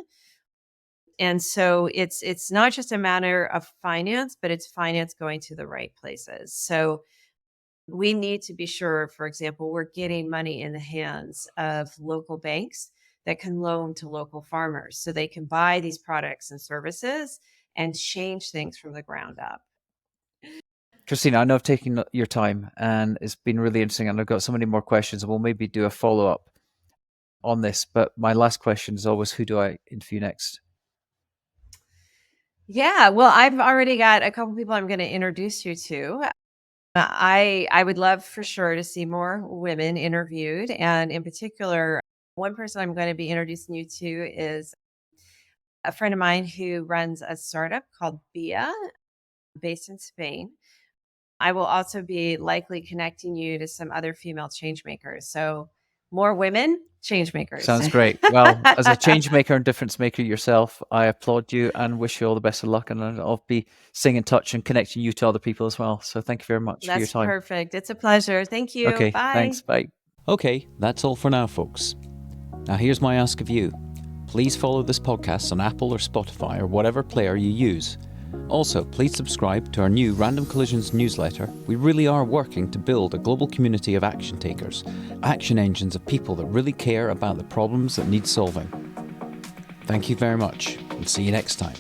Speaker 1: And so it's not just a matter of finance, but it's finance going to the right places. So we need to be sure, for example, we're getting money in the hands of local banks that can loan to local farmers so they can buy these products and services and change things from the ground up.
Speaker 2: Kristina, I know I've taken your time and it's been really interesting, and I've got so many more questions, and we'll maybe do a follow up on this. But my last question is always, who do I interview next?
Speaker 1: Yeah, well, I've already got a couple people I'm going to introduce you to. I would love for sure to see more women interviewed, and in particular, one person I'm going to be introducing you to is a friend of mine who runs a startup called BIA, based in Spain. I will also be likely connecting you to some other female change makers. So more women change makers.
Speaker 2: Sounds great. Well, as a change maker and difference maker yourself, I applaud you and wish you all the best of luck. And I'll be staying in touch and connecting you to other people as well. So thank you very much for your
Speaker 1: That's
Speaker 2: time.
Speaker 1: perfect. It's a pleasure. Thank you.
Speaker 2: Okay,
Speaker 1: Bye.
Speaker 2: thanks. Bye. Okay, that's all for now, folks. Now, here's my ask of you. Please follow this podcast on Apple or Spotify or whatever player you use. Also, please subscribe to our new Random Collisions newsletter. We really are working to build a global community of action takers, action engines of people that really care about the problems that need solving. Thank you very much, and see you next time.